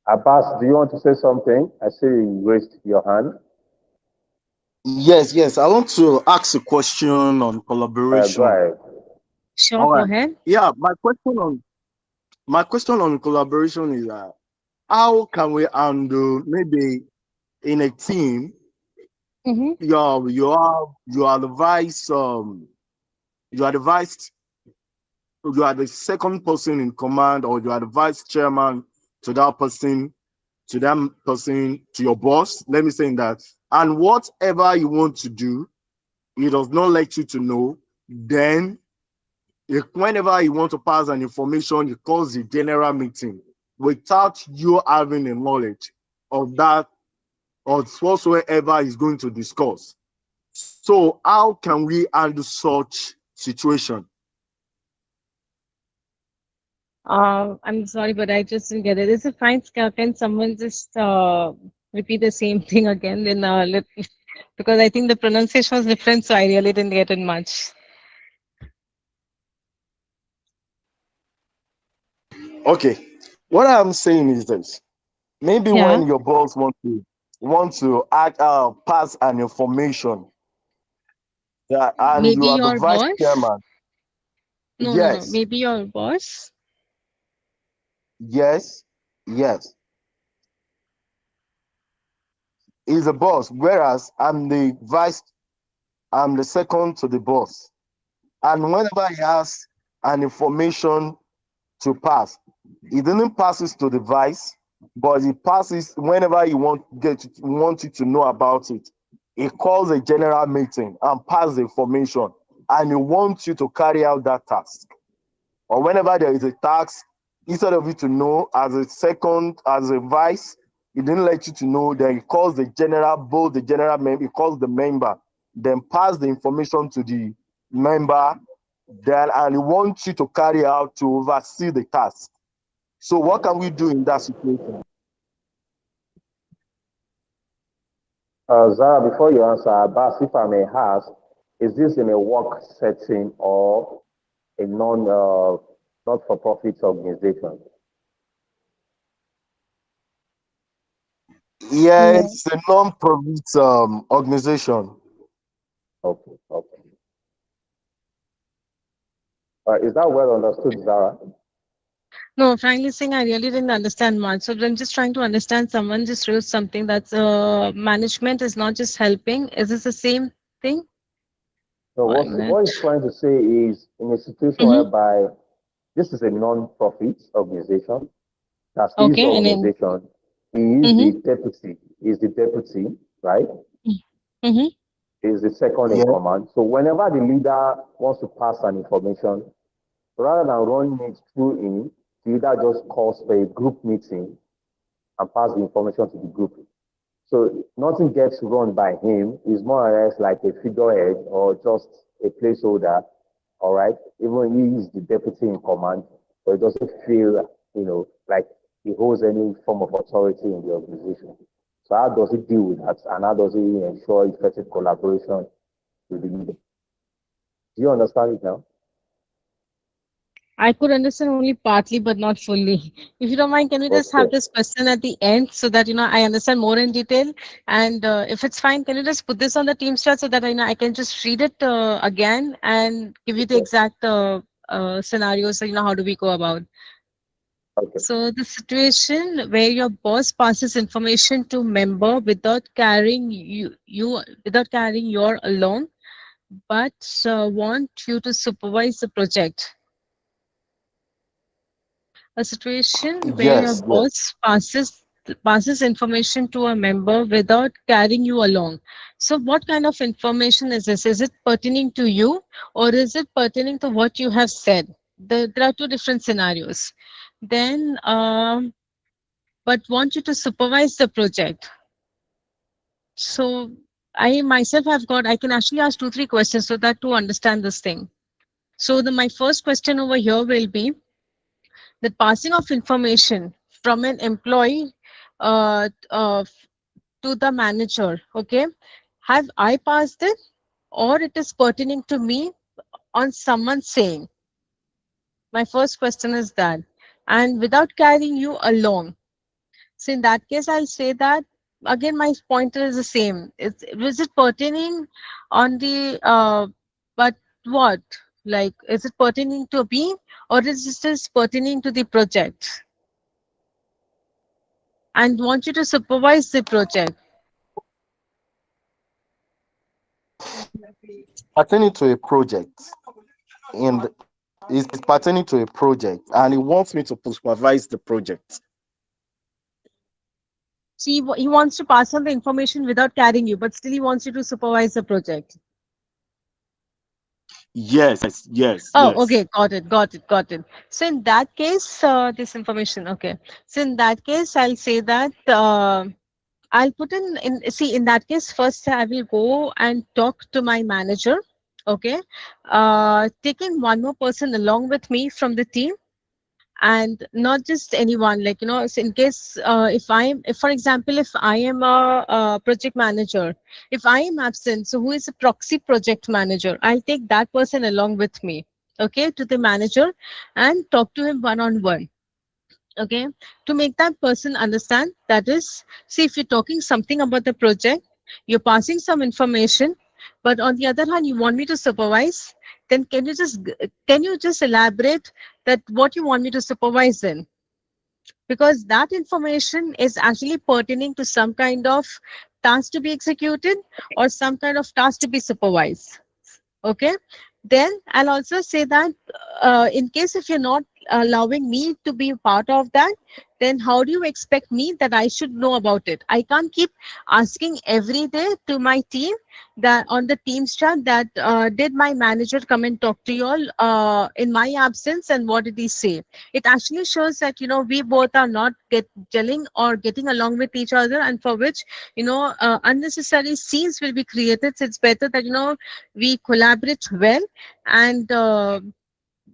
Abbas, do you want to say something? I see you raised your hand. Yes, yes. I want to ask a question on Go collaboration. ahead. Sure, All go right. ahead. Yeah, my question on collaboration is how can we handle maybe in a team Mm-hmm. you are the vice you are the vice you are the second person in command or you are the vice chairman to that person to your boss. Let me say that, and whatever you want to do, he does not let you to know. Then whenever you want to pass an information, he calls the general meeting without you having the knowledge of that or whatsoever he's going to discuss. So how can we handle such situation? I'm sorry, but I just didn't get it. Is it fine? Can someone just repeat the same thing again in because I think the pronunciation was different, so I really didn't get it much. Okay, what I'm saying is this: maybe Yeah, when your boss want to pass an information that, and maybe you are the your vice boss. chairman. No, no, no. Yes, Maybe your boss. yes, yes. He's a boss, whereas I'm the second to the boss. And whenever he has an information to pass, he didn't pass it to the vice, but he passes whenever he want you to know about it. He calls a general meeting and pass the information, and he wants you to carry out that task. Or whenever there is a task, instead of you to know as a second, as a vice, he didn't let you to know, then he calls the general, both the general member, he calls the member, then pass the information to the member, then and he wants you to carry out to oversee the task. So what can we do in that situation? Zara, before you answer, Abbas, if I may ask, is this in a work setting or a not-for-profit organization? Yeah, No. it's a non-profit organization. Okay, okay. Is that well understood, Zara? No, frankly saying, I really didn't understand much. So I'm just trying to understand. Someone just wrote something that's management is not just helping. Is this the same thing? So One what minute. he's trying to say is in a situation Mm-hmm. whereby this is a non-profit organization, that's his Okay, and then. organization, he is Mm-hmm. the deputy, right? Mm-hmm. He is the second in Yeah. command. So whenever the leader wants to pass an information, rather than running it through him, the leader just calls for a group meeting and pass the information to the group. So nothing gets run by him. He's more or less like a figurehead or just a placeholder. All right. Even he is the deputy in command, but it doesn't feel, like he holds any form of authority in the organization. So how does he deal with that? And how does he ensure effective collaboration with the leader? Do you understand it now? I could understand only partly, but not fully. If you don't mind, can we just have Okay. this question at the end so that I understand more in detail? And if it's fine, can you just put this on the Teams chat so that I can just read it again and give you the Okay. exact scenario? So how do we go about? Okay. So the situation where your boss passes information to member without carrying you without carrying your along, but want you to supervise the project. A situation where your Yes, yes. boss passes information to a member without carrying you along. So what kind of information is this? Is it pertaining to you, or is it pertaining to what you have said? There are two different scenarios. Then but want you to supervise the project. So I myself have got, I can actually ask two, three questions so that to understand this thing. So my first question over here will be the passing of information from an employee to the manager. Okay. Have I passed it, or it is pertaining to me on someone saying? My first question is that. And without carrying you along. So in that case, I'll say that again, my pointer is the same. Was it pertaining on the but what? Like, is it pertaining to me, or is it just pertaining to the project? And want you to supervise the project. Pertaining to a project, and is pertaining to a project, and he wants me to supervise the project. See, he wants to pass on the information without carrying you, but still he wants you to supervise the project. Yes, yes, Oh, yes. okay, got it. So in that case, this information, okay. So in that case, I'll say that. I'll put see, in that case, first I will go and talk to my manager. Okay. Taking one more person along with me from the team, and not just anyone, like, so in case, if for example, if I am a project manager, if I am absent, so who is a proxy project manager, I'll take that person along with me. Okay. To the manager and talk to him one on one. Okay, to make that person understand, that is, see, if you're talking something about the project, you're passing some information, but on the other hand you want me to supervise, then can you just elaborate that what you want me to supervise in, because that information is actually pertaining to some kind of task to be executed or some kind of task to be supervised. Okay. Then I'll also say that, in case if you're not allowing me to be part of that, then how do you expect me that I should know about it? I can't keep asking every day to my team, that on the Teams chat, that did my manager come and talk to you all in my absence, and what did he say? It actually shows that, we both are not gelling or getting along with each other, and for which, unnecessary scenes will be created. So it's better that, we collaborate well, and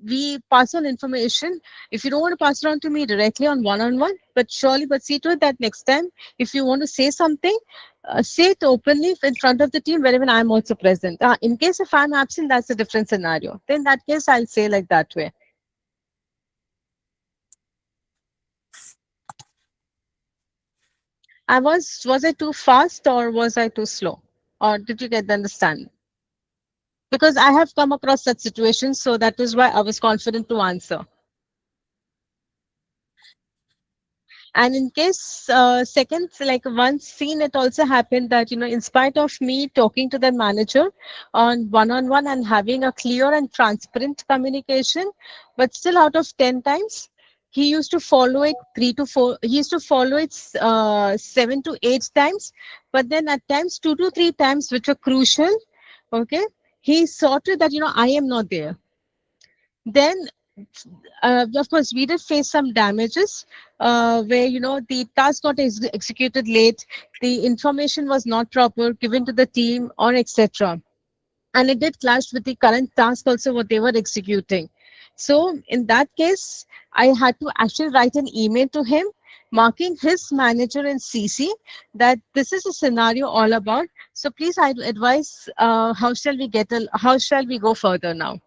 we pass on information. If you don't want to pass it on to me directly on one-on-one, but surely, but see to it that next time, if you want to say something, say it openly in front of the team wherever I'm also present. In case if I'm absent, that's a different scenario. Then in that case, I'll say like that way. Was I too fast, or was I too slow? Or did you get the understanding? Because I have come across such situations, so that is why I was confident to answer. And in case, second, like one scene, it also happened that, in spite of me talking to the manager on one and having a clear and transparent communication, but still out of 10 times, he used to follow it 3 to 4, he used to follow it 7 to 8 times, but then at times 2 to 3 times, which were crucial. Okay. He saw to that, I am not there. Then, of course, we did face some damages, where, the task got executed late, the information was not proper given to the team, or etc. And it did clash with the current task also what they were executing. So in that case, I had to actually write an email to him, marking his manager in CC, that this is a scenario all about. So please, I advise, how shall we go further now?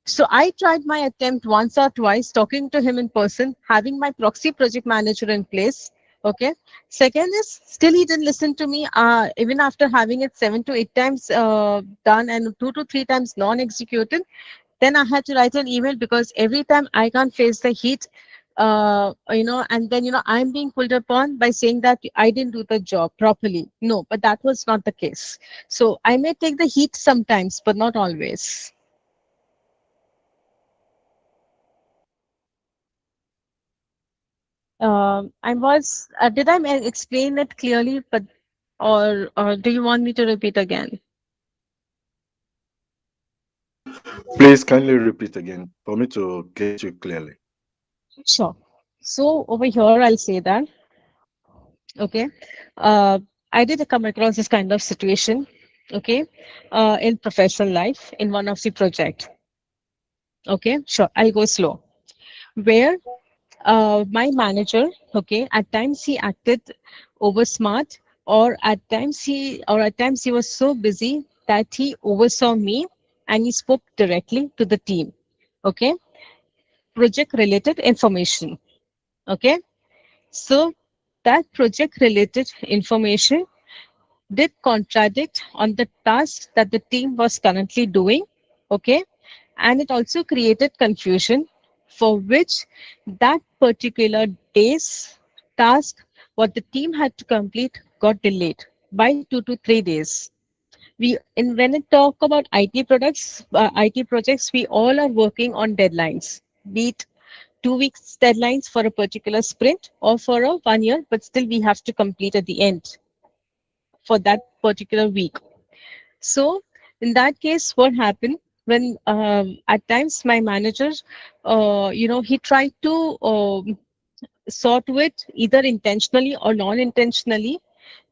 So I tried my attempt once or twice, talking to him in person, having my proxy project manager in place. Okay. Second is, still he didn't listen to me, even after having it 7 to 8 times done and 2 to 3 times non-executed. Then I had to write an email because every time I can't face the heat, and then, I'm being pulled upon by saying that I didn't do the job properly. No, but that was not the case. So I may take the heat sometimes, but not always. Did I explain it clearly, but or do you want me to repeat again? Please kindly repeat again for me to get you clearly. Sure. So over here, I'll say that, okay, uh, I did come across this kind of situation, okay, in professional life in one of the project. Okay, sure. I'll go slow. Where my manager, okay, at times he acted over smart, or at times he was so busy that he oversaw me and he spoke directly to the team. Okay, project related information. Okay, so that project related information did contradict on the task that the team was currently doing. Okay, and it also created confusion for which that particular day's task what the team had to complete got delayed by 2 to 3 days. When I talk about IT projects, we all are working on deadlines, be it 2 weeks deadlines for a particular sprint or for a 1 year, but still we have to complete at the end for that particular week. So in that case, what happened when at times my manager, he tried to sort to it either intentionally or non-intentionally,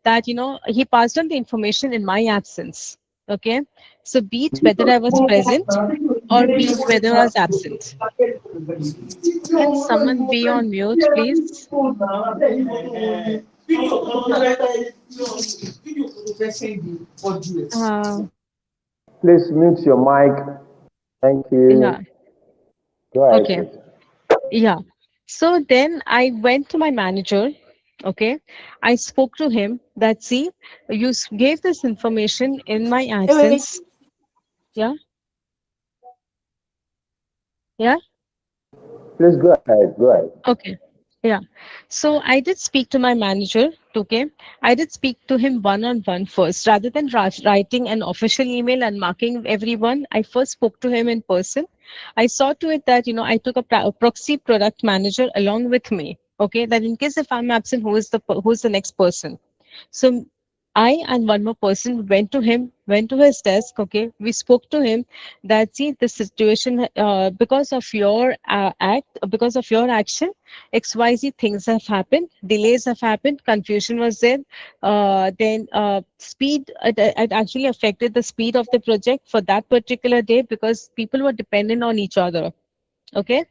that he passed on the information in my absence. Okay, so be it whether I was present or be it whether I was absent. Can someone be on mute, please? Uh, Please mute your mic. Thank yeah. you. Go ahead, Okay. please. Yeah. So then I went to my manager. Okay. I spoke to him that, see, you gave this information in my absence. Yeah. Yeah. Please go ahead. Go ahead. Okay. Yeah. So I did speak to my manager. Okay. I did speak to him one on one first rather than writing an official email and marking everyone. I first spoke to him in person. I saw to it that, I took a proxy product manager along with me. Okay. That in case if I'm absent, who's the next person? So I and one more person went to his desk. Okay, we spoke to him that, see, the situation, because of your because of your action, XYZ things have happened, delays have happened, confusion was there. Then speed, it actually affected the speed of the project for that particular day because people were dependent on each other. Okay,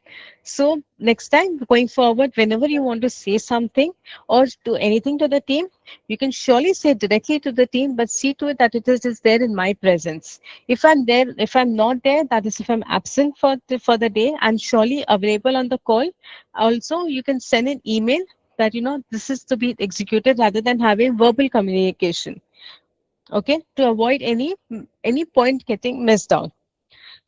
so next time going forward, whenever you want to say something or do anything to the team, you can surely say directly to the team, but see to it that it is there in my presence. If I'm there, if I'm not there, that is if I'm absent for the day, I'm surely available on the call. Also, you can send an email that, this is to be executed rather than having verbal communication. Okay, to avoid any point getting missed out.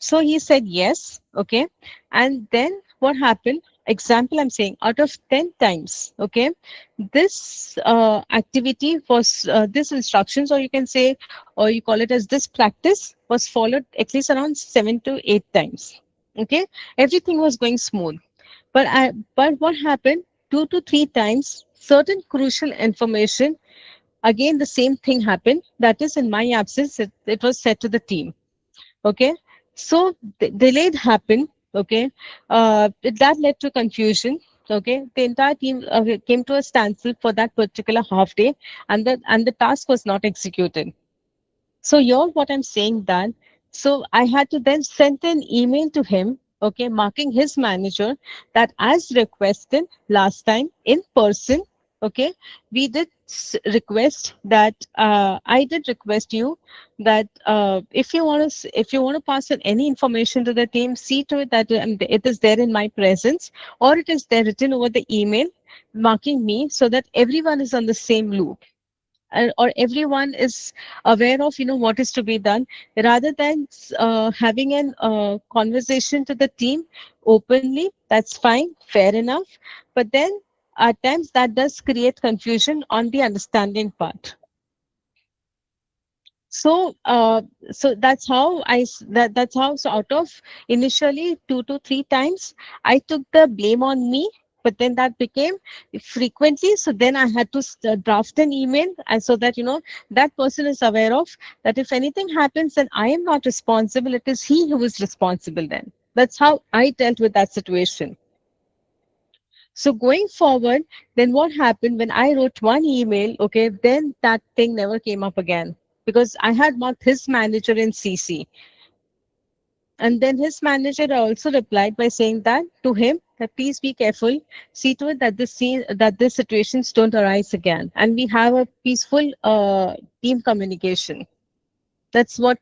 So he said yes. Okay. And then what happened? Example, I'm saying out of 10 times, okay, this activity was, this instructions, or you can say, or you call it as this practice, was followed at least around 7 to 8 times. Okay. Everything was going smooth. But what happened? 2 to 3 times, certain crucial information, again, the same thing happened. That is, in my absence, it was said to the team. Okay, so delayed happened. Okay, that led to confusion. Okay, the entire team came to a standstill for that particular half day, and the task was not executed. So you're what I'm saying that. So I had to then send an email to him, okay, marking his manager that as requested last time in person, okay, we did request that, I did request you that, if you want to pass on any information to the team, see to it that it is there in my presence, or it is there written over the email marking me, so that everyone is on the same loop. or everyone is aware of what is to be done, rather than having an conversation to the team openly. That's fine, fair enough, but then at times that does create confusion on the understanding part. So that's how that's how, so out of initially 2 to 3 times I took the blame on me, but then that became frequently. So then I had to draft an email, and so that that person is aware of that if anything happens, then I am not responsible. It is he who is responsible. Then that's how I dealt with that situation. So going forward, then what happened when I wrote one email, okay, then that thing never came up again because I had marked his manager in CC. And then his manager also replied by saying that to him that please be careful, see to it that this situations don't arise again, and we have a peaceful team communication. That's what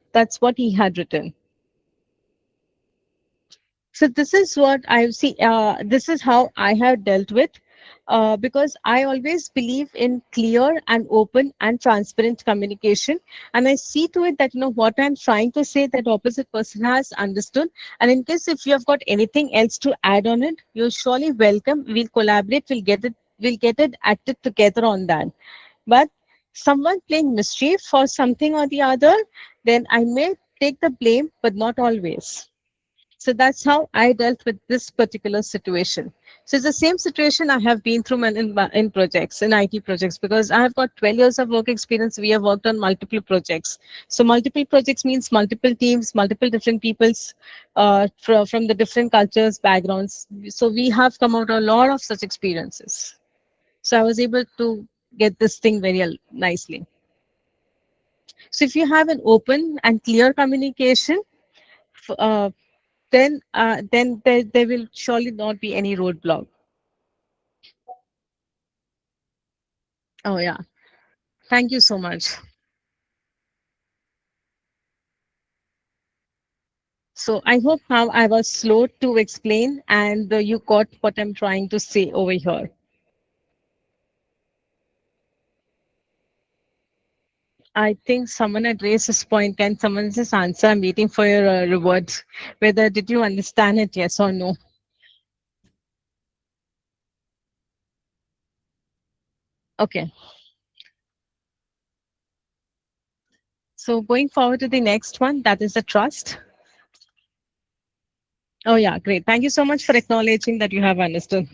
he had written. So this is what I see. This is how I have dealt with, because I always believe in clear and open and transparent communication, and I see to it that what I'm trying to say, that opposite person has understood. And in case if you have got anything else to add on it, you're surely welcome. We'll collaborate. We'll get it acted together on that. But someone playing mischief for something or the other, then I may take the blame, but not always. So that's how I dealt with this particular situation. So it's the same situation I have been through in projects, in IT projects, because I have got 12 years of work experience. We have worked on multiple projects. So multiple projects means multiple teams, multiple different peoples from the different cultures, backgrounds. So we have come out a lot of such experiences. So I was able to get this thing very nicely. So if you have an open and clear communication, uh, then there will surely not be any roadblock. Oh yeah, thank you so much. So I hope now I was slow to explain, and you got what I'm trying to say over here. I think someone had raised this point. Can someone just answer? I'm waiting for your rewards. Whether did you understand it, yes or no? Okay. So going forward to the next one, that is the trust. Oh yeah, great. Thank you so much for acknowledging that you have understood.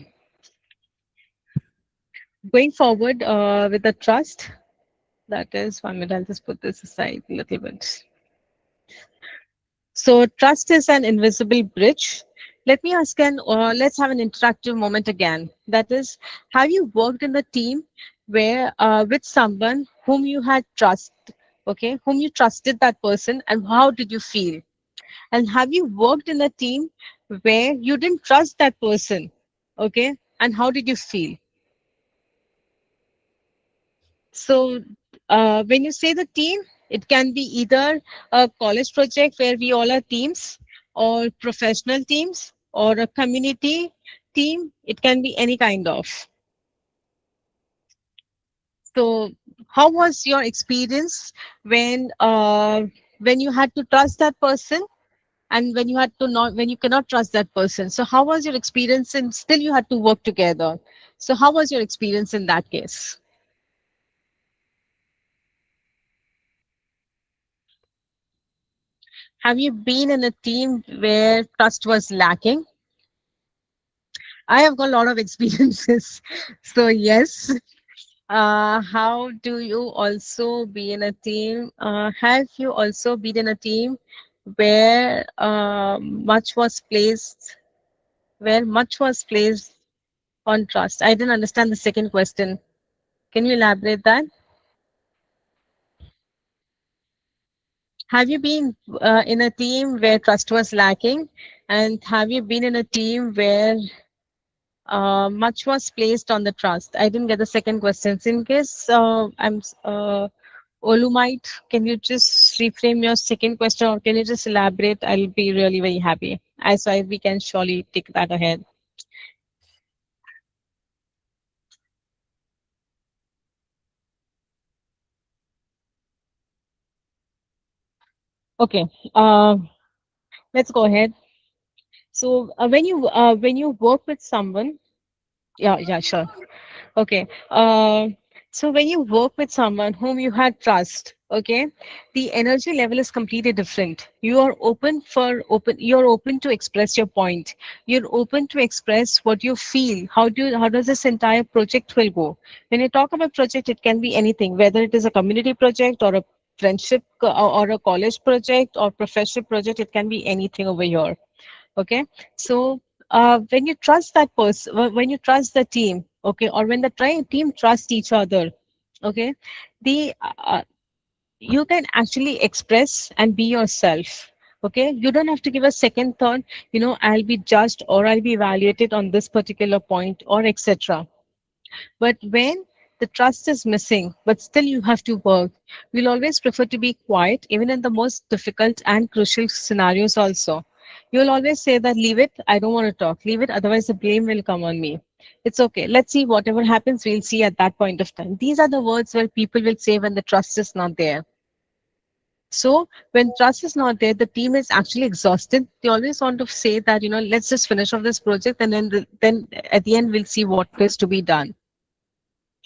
Going forward with the trust, that is 1 minute. I'll just put this aside a little bit. So trust is an invisible bridge. Let me ask let's have an interactive moment again. That is, have you worked in a team where with someone whom you had trust, okay, whom you trusted that person, and how did you feel? And have you worked in a team where you didn't trust that person, okay, and how did you feel? So when you say the team, it can be either a college project where we all are teams, or professional teams, or a community team. It can be any kind of. So how was your experience when you had to trust that person, and when you had to not, when you cannot trust that person? So how was your experience, and still you had to work together? So how was your experience in that case? Have you been in a team where trust was lacking? I have got a lot of experiences. So, yes. How do you also be in a team? Have you also been in a team where much was placed on trust? I didn't understand the second question. Can you elaborate that? Have you been in a team where trust was lacking? And have you been in a team where much was placed on the trust? I didn't get the second question. So in case Olumite, can you just reframe your second question, or can you just elaborate? I'll be really very happy. We can surely take that ahead. Okay. Let's go ahead. So when you work with someone, yeah, sure. Okay. So when you work with someone whom you had trust, okay, the energy level is completely different. You are you're open to express your point. You're open to express what you feel. How does this entire project will go? When you talk about project, it can be anything, whether it is a community project or a friendship or a college project or professional project, it can be anything over here. Okay, so when you trust that person, when you trust the team, okay, or when the team trust each other, okay, the you can actually express and be yourself. Okay, you don't have to give a second thought, I'll be judged or I'll be evaluated on this particular point or etc. But when the trust is missing, but still you have to work, we'll always prefer to be quiet, even in the most difficult and crucial scenarios also. You'll always say that, leave it, I don't want to talk, leave it, otherwise the blame will come on me. It's okay. Let's see, whatever happens, we'll see at that point of time. These are the words where people will say when the trust is not there. So when trust is not there, the team is actually exhausted. They always want to say that, let's just finish off this project and then at the end we'll see what is to be done.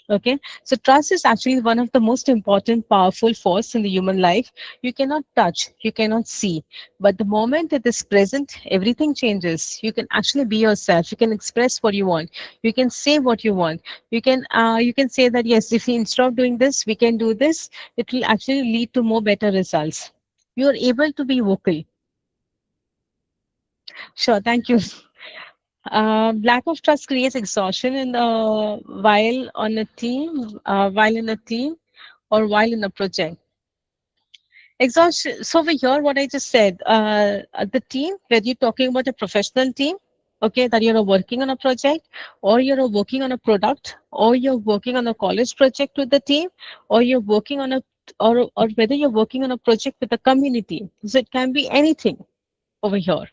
Okay, so trust is actually one of the most important, powerful force in the human life. You cannot touch, you cannot see, but the moment it is present, everything changes. You can actually be yourself. You can express what you want. You can say what you want. You can say that yes, if we instead of doing this, we can do this. It will actually lead to more better results. You are able to be vocal. Sure, thank you. Lack of trust creates exhaustion while in a team or while in a project. Exhaustion. So over here, what I just said, the team, whether you're talking about a professional team, okay, that you're working on a project, or you're working on a product, or you're working on a college project with the team, or you're working on a, or whether you're working on a project with the community. So it can be anything over here.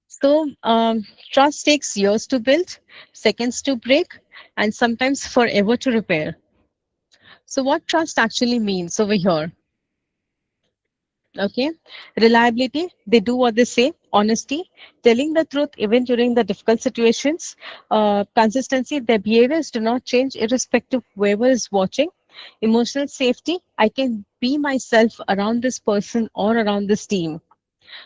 So trust takes years to build, seconds to break, and sometimes forever to repair. So what trust actually means over here? Okay, reliability, they do what they say. Honesty, telling the truth even during the difficult situations. Consistency, their behaviors do not change irrespective of whoever is watching. Emotional safety, I can be myself around this person or around this team.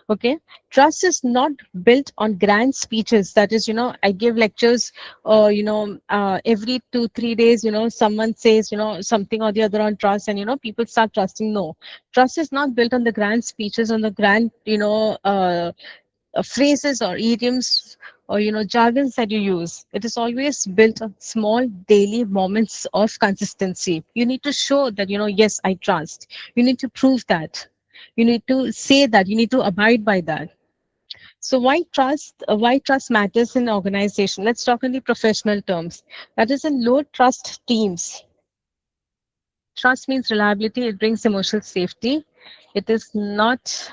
Okay, trust is not built on grand speeches. That is, I give lectures, every 2 3 days, someone says, something or the other on trust, and people start trusting. No, trust is not built on the grand speeches, on the grand, phrases or idioms or jargons that you use. It is always built on small daily moments of consistency. You need to show that, yes, I trust. You need to prove that. You need to say that. You need to abide by that. So why trust matters in organization? Let's talk in the professional terms. That is, in low trust teams, trust means reliability. It brings emotional safety. It is not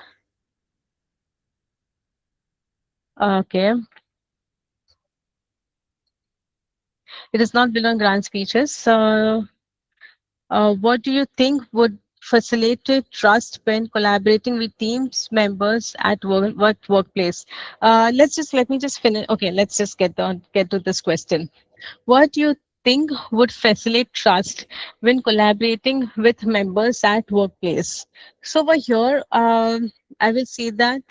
okay. It is not built on grand speeches. What do you think would facilitate trust when collaborating with teams members at workplace? Let me just finish. Okay, let's just get to this question. What do you think would facilitate trust when collaborating with members at workplace? So over here, I will say that.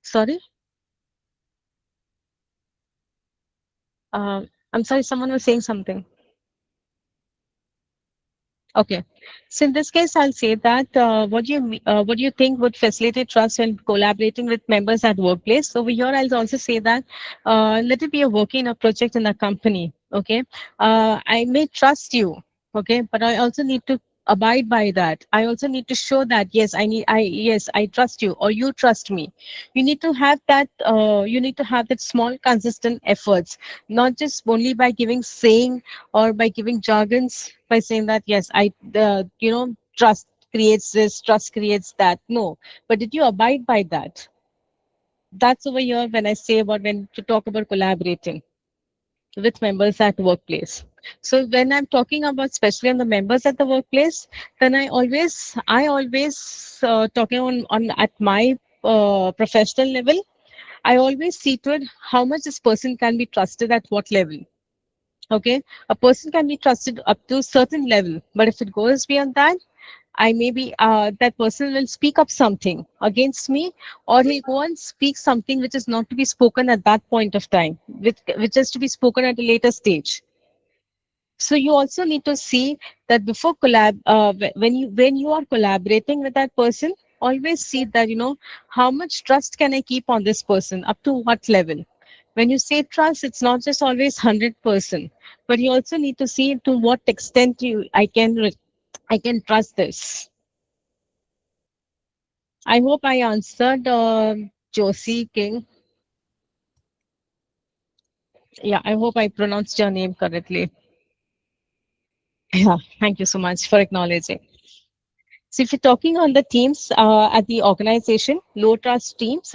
Sorry, I'm sorry. Someone was saying something. Okay. So in this case, I'll say that what do you think would facilitate trust when collaborating with members at workplace? Over here, I'll also say that let it be a working in a project in a company. Okay. I may trust you. Okay, but I also need to abide by that. I also need to show that yes, I trust you or you trust me. You need to have that. You need to have that small, consistent efforts, not just only by saying or by giving jargons, by saying that yes, trust creates this, trust creates that. No, but did you abide by that? That's over here when I say about when to talk about collaborating. with members at workplace. So when I'm talking about especially on the members at the workplace, then I always talking on at my professional level. I always see to it how much this person can be trusted at what level. Okay, a person can be trusted up to a certain level, but if it goes beyond that, I maybe that person will speak up something against me, or he'll go and speak something which is not to be spoken at that point of time, which is to be spoken at a later stage. So you also need to see that before when you are collaborating with that person, always see that how much trust can I keep on this person, up to what level. When you say trust, it's not just always 100%, but you also need to see to what extent I can trust this. I hope I answered Josie King. Yeah, I hope I pronounced your name correctly. Yeah, thank you so much for acknowledging. So if you're talking on the teams at the organization, low trust teams,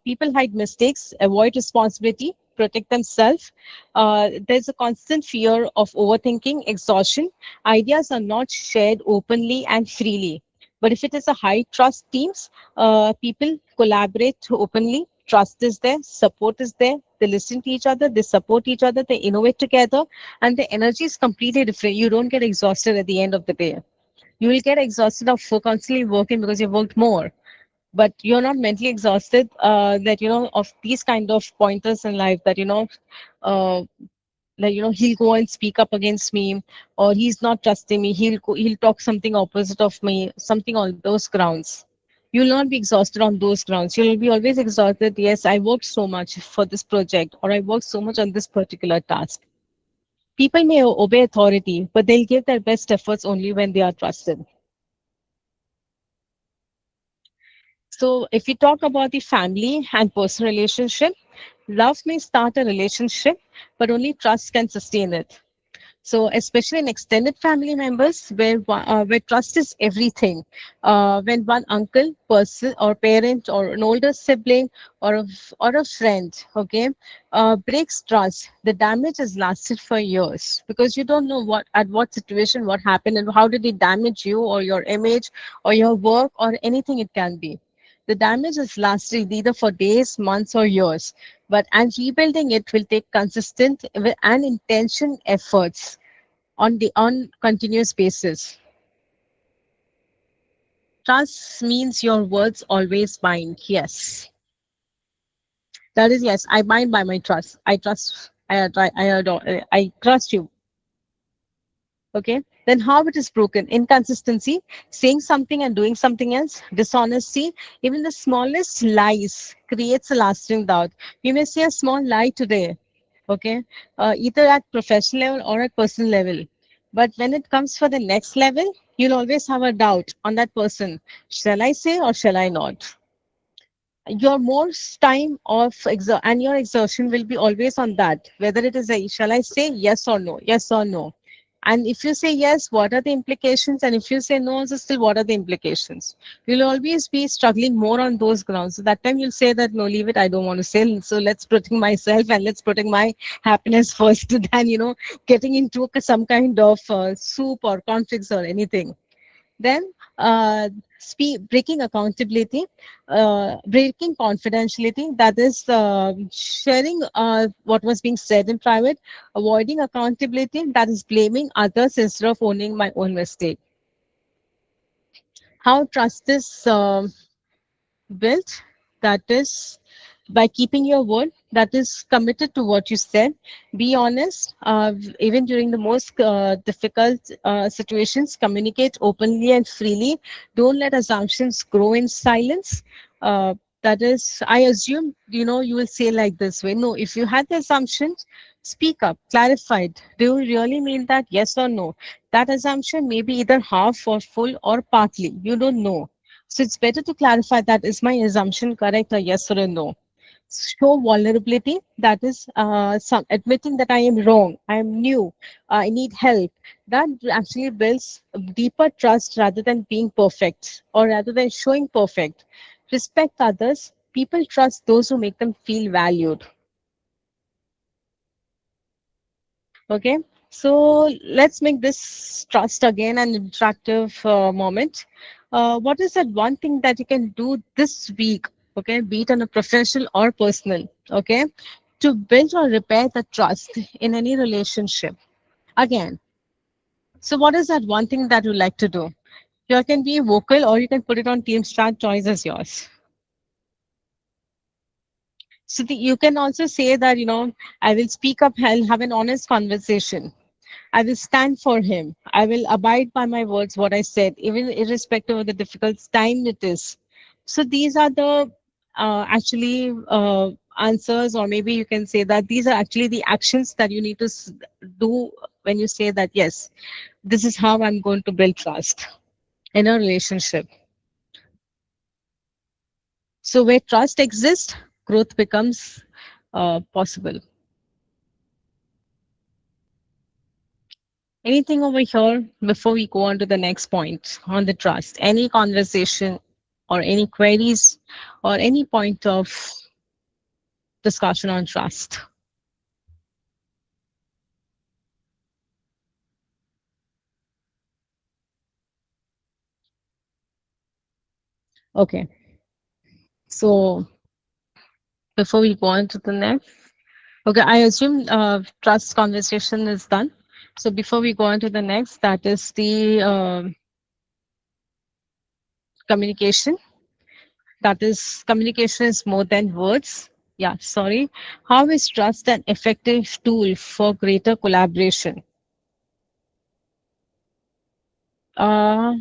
people hide mistakes, avoid responsibility, protect themselves. There's a constant fear of overthinking, exhaustion. Ideas are not shared openly and freely. But if it is a high trust teams, people collaborate openly. Trust is there, support is there. They listen to each other, they support each other, they innovate together, and the energy is completely different. You don't get exhausted at the end of the day. You will get exhausted of constantly working because you've worked more, but you're not mentally exhausted that of these kind of pointers in life that uh, he'll go and speak up against me, or he's not trusting me, he'll talk something opposite of me, something on those grounds. You'll not be exhausted on those grounds. You'll be always exhausted. Yes, I worked so much for this project, or I worked so much on this particular task. People may obey authority, but they'll give their best efforts only when they are trusted. So, if we talk about the family and personal relationship, love may start a relationship, but only trust can sustain it. So, especially in extended family members, where trust is everything. When one uncle, person, or parent, or an older sibling, or a friend, okay, breaks trust, the damage has lasted for years because you don't know what situation, what happened, and how did it damage you or your image or your work or anything it can be. The damage has lasted either for days, months, or years, and rebuilding it will take consistent and intention efforts on continuous basis. Trust means your words always bind. Yes, that is yes. I bind by my trust. I trust. I adore. I trust you. Okay. Then how it is broken? Inconsistency, saying something and doing something else. Dishonesty, even the smallest lies creates a lasting doubt. You may say a small lie today, okay, either at professional level or at personal level. But when it comes for the next level, you'll always have a doubt on that person. Shall I say or shall I not? Your most time of and your exertion will be always on that, whether it is a shall I say yes or no, yes or no. And if you say yes, what are the implications? And if you say no, so still what are the implications? You'll always be struggling more on those grounds. So that time you'll say that no, leave it, I don't want to say. So let's protect myself and let's protect my happiness first than getting into some kind of soup or conflicts or anything. Then breaking accountability, breaking confidentiality, that is sharing what was being said in private, avoiding accountability, that is blaming others instead of owning my own mistake. How trust is built, that is by keeping your word, that is committed to what you said. Be honest, even during the most difficult situations. Communicate openly and freely. Don't let assumptions grow in silence. That is, I assume, you will say like this way. No, if you had the assumptions, speak up, clarify it. Do you really mean that? Yes or no? That assumption may be either half or full or partly. You don't know. So it's better to clarify that, is my assumption correct, or yes or a no. Show vulnerability, that is admitting that I am wrong, I am new, I need help. That actually builds a deeper trust rather than being perfect or rather than showing perfect. Respect others. People trust those who make them feel valued. Okay, so let's make this trust again an interactive moment. What is that one thing that you can do this week? Okay, be it on a professional or personal. Okay, to build or repair the trust in any relationship. Again, so what is that one thing that you like to do? You can be vocal or you can put it on Teams chat. Choice is yours. So you can also say that, I will speak up, I'll have an honest conversation. I will stand for him. I will abide by my words, what I said, even irrespective of the difficult time it is. So these are the actually answers, or maybe you can say that these are actually the actions that you need to do when you say that, yes, this is how I'm going to build trust in a relationship. So where trust exists, growth becomes possible. Anything over here before we go on to the next point on the trust? Any conversation or any queries or any point of discussion on trust? Okay. So before we go on to the next, okay, I assume trust conversation is done. So before we go on to the next, that is the communication. That is, communication is more than words. Yeah, sorry. How is trust an effective tool for greater collaboration? Uh,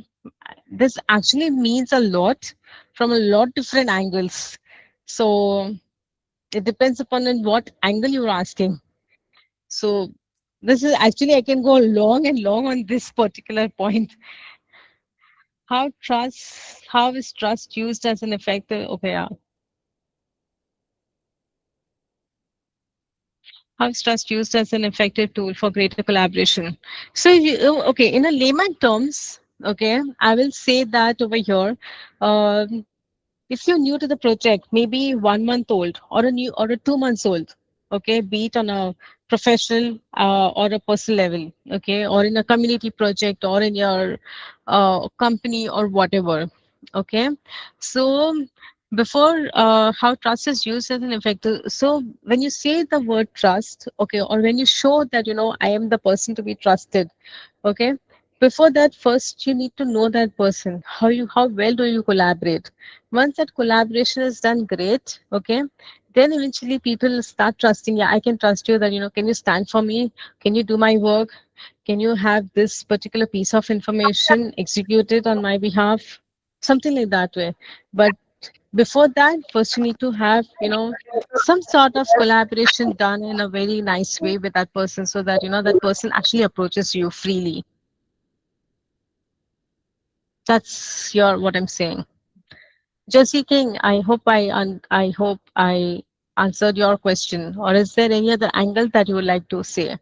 this actually means a lot from a lot different angles. So it depends upon in what angle you're asking. So this is actually, I can go long and long on this particular point. How is trust used as an effective, okay, yeah. How is trust used as an effective tool for greater collaboration? So, okay, in a layman terms, okay, I will say that over here, um, if you're new to the project, maybe 1 month old or a new or a 2 months old, okay, be it on a professional or a personal level, okay, or in a community project or in your company or whatever, okay. So before how trust is used as an effective, so when you say the word trust, okay, or when you show that I am the person to be trusted, okay, before that first you need to know that person, how well do you collaborate. Once that collaboration is done great, okay, then eventually people start trusting. Yeah, I can trust you that can you stand for me, can you do my work, can you have this particular piece of information executed on my behalf, something like that way. But before that first you need to have some sort of collaboration done in a very nice way with that person, so that that person actually approaches you freely. That's your what I'm saying. Josie King, I hope I answered your question. Or is there any other angle that you would like to say?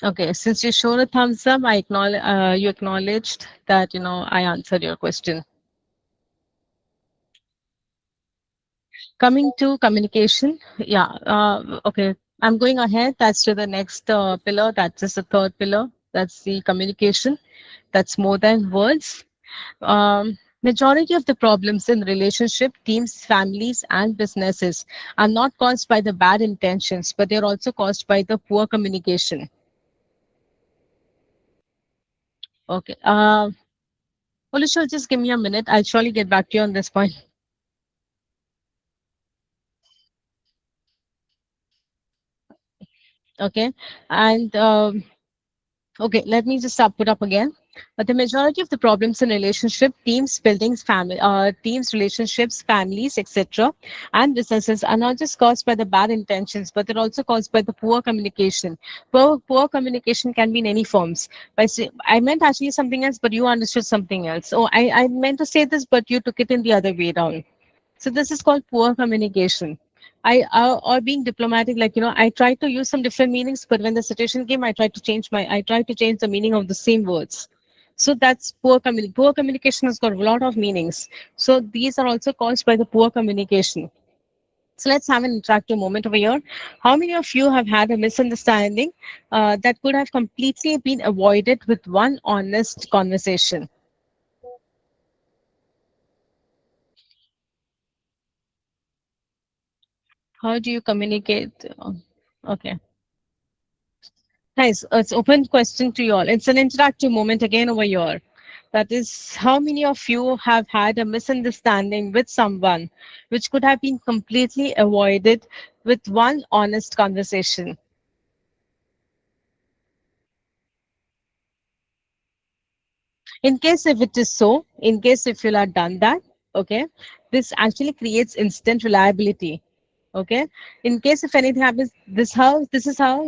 Okay, since you showed a thumbs up, I acknowledge you acknowledged that I answered your question. Coming to communication, yeah. Okay, I'm going ahead. That's to the next pillar. That is the third pillar. That's the communication. That's more than words. Majority of the problems in relationship, teams, families, and businesses are not caused by the bad intentions, but they're also caused by the poor communication. Okay. Olushul, just give me a minute. I'll surely get back to you on this point. Okay. And okay, let me just put up again. But the majority of the problems in relationship, teams, buildings, family, teams, relationships, families, etc., and businesses are not just caused by the bad intentions, but they're also caused by the poor communication. Poor communication can be in any forms. I meant actually something else, but you understood something else. Oh, I meant to say this, but you took it in the other way down. So this is called poor communication. Or being diplomatic, like I tried to use some different meanings, but when the situation came, I tried to change the meaning of the same words. So that's poor communication has got a lot of meanings. So these are also caused by the poor communication. So let's have an interactive moment over here. How many of you have had a misunderstanding that could have completely been avoided with one honest conversation? How do you communicate? Okay. Nice. It's open question to you all. It's an interactive moment again over here. That is, how many of you have had a misunderstanding with someone which could have been completely avoided with one honest conversation? In case if it is so, in case if you have done that, okay, this actually creates instant reliability. Okay, in case if anything happens, this is how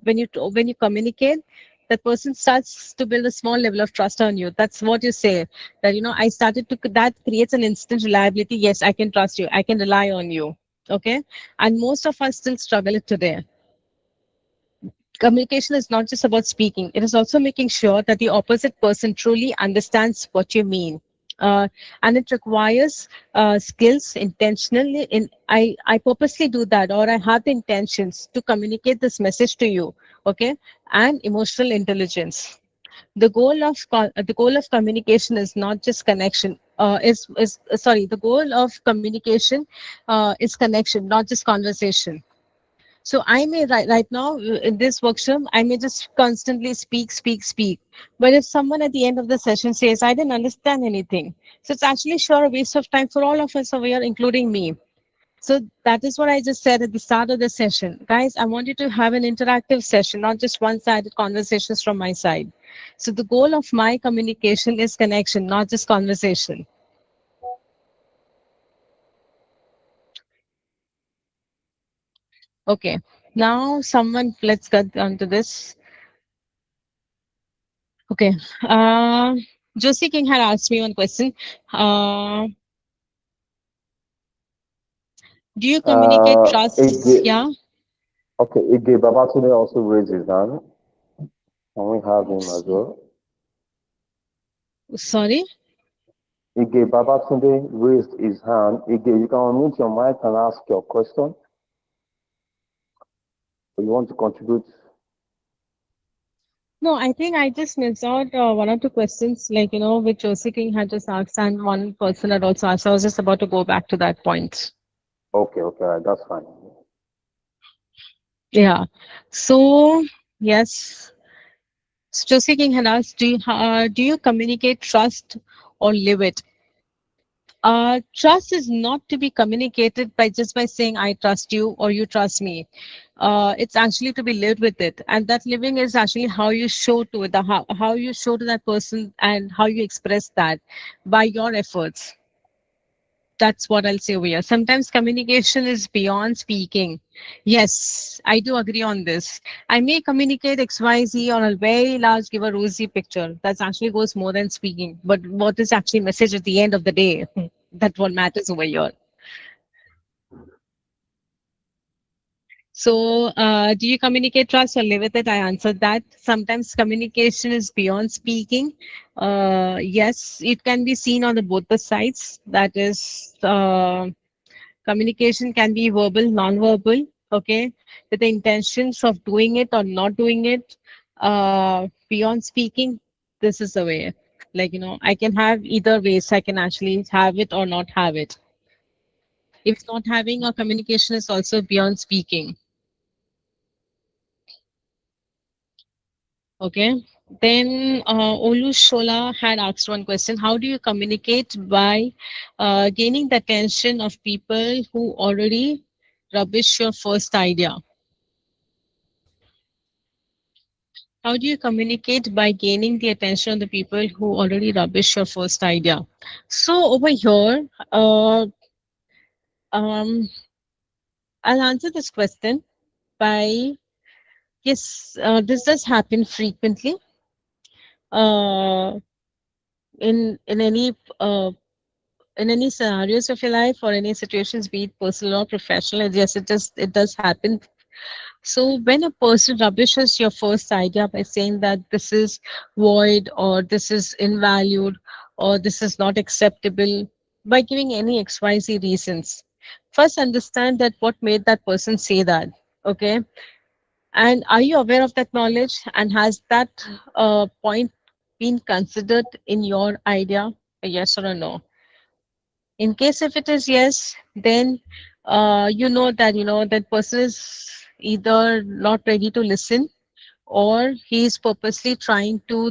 when you communicate, that person starts to build a small level of trust on you. That's what you say, that I started to, that creates an instant reliability. Yes, I can trust you, I can rely on you. Okay, and most of us still struggle it today. Communication is not just about speaking, it is also making sure that the opposite person truly understands what you mean. And it requires skills intentionally. I purposely do that, or I have the intentions to communicate this message to you, okay, and emotional intelligence. The goal of communication is not just connection. Is sorry, the goal of communication is connection, not just conversation. So I may right now in this workshop, I may just constantly speak, speak, speak. But if someone at the end of the session says, I didn't understand anything, so it's actually sure a waste of time for all of us over here, including me. So that is what I just said at the start of the session. Guys, I want you to have an interactive session, not just one-sided conversations from my side. So the goal of my communication is connection, not just conversation. Okay. Now someone, let's get onto this. Okay. Josie King had asked me one question. Uh, do you communicate trust? Ige, Yeah. okay, Ige Babatunde also raised his hand. Can we have him as well? Sorry. Ige Babatunde raised his hand. Ige, you can unmute your mic and ask your question. Or you want to contribute? No, I think I just missed out one or two questions, like, which Josie King had just asked, and one person had also asked. I was just about to go back to that point. Okay, okay, all right, that's fine. Yeah. So, yes. So Josie King had asked, do you communicate trust or live it? Trust is not to be communicated by just by saying I trust you or you trust me. It's actually to be lived with it, and that living is actually how you show to it, how you show to that person, and how you express that by your efforts. That's what I'll say over here. Sometimes communication is beyond speaking. Yes, I do agree on this. I may communicate XYZ on a very large, give a rosy picture. That actually goes more than speaking. But what is actually message at the end of the day? That's what matters over here. So, do you communicate trust or live with it? I answered that. Sometimes communication is beyond speaking. Yes, it can be seen on the both the sides. That is, communication can be verbal, non-verbal. Okay, with the intentions of doing it or not doing it. Beyond speaking, this is the way. Like, I can have either ways. I can actually have it or not have it. If not having a communication is also beyond speaking. Okay. Then Olu Shola had asked one question. How do you communicate by gaining the attention of people who already rubbish your first idea? How do you communicate by gaining the attention of the people who already rubbish your first idea? So over here, um, I'll answer this question by yes, this does happen frequently. Uh, in any scenarios of your life or any situations, be it personal or professional, and yes, it does happen. So when a person rubbishes your first idea by saying that this is void or this is invalued or this is not acceptable, by giving any XYZ reasons, First, understand that what made that person say that. Okay. And are you aware of that knowledge? And has that point been considered in your idea? A yes or a no? In case if it is yes, then you know that that person is either not ready to listen, or he is purposely trying to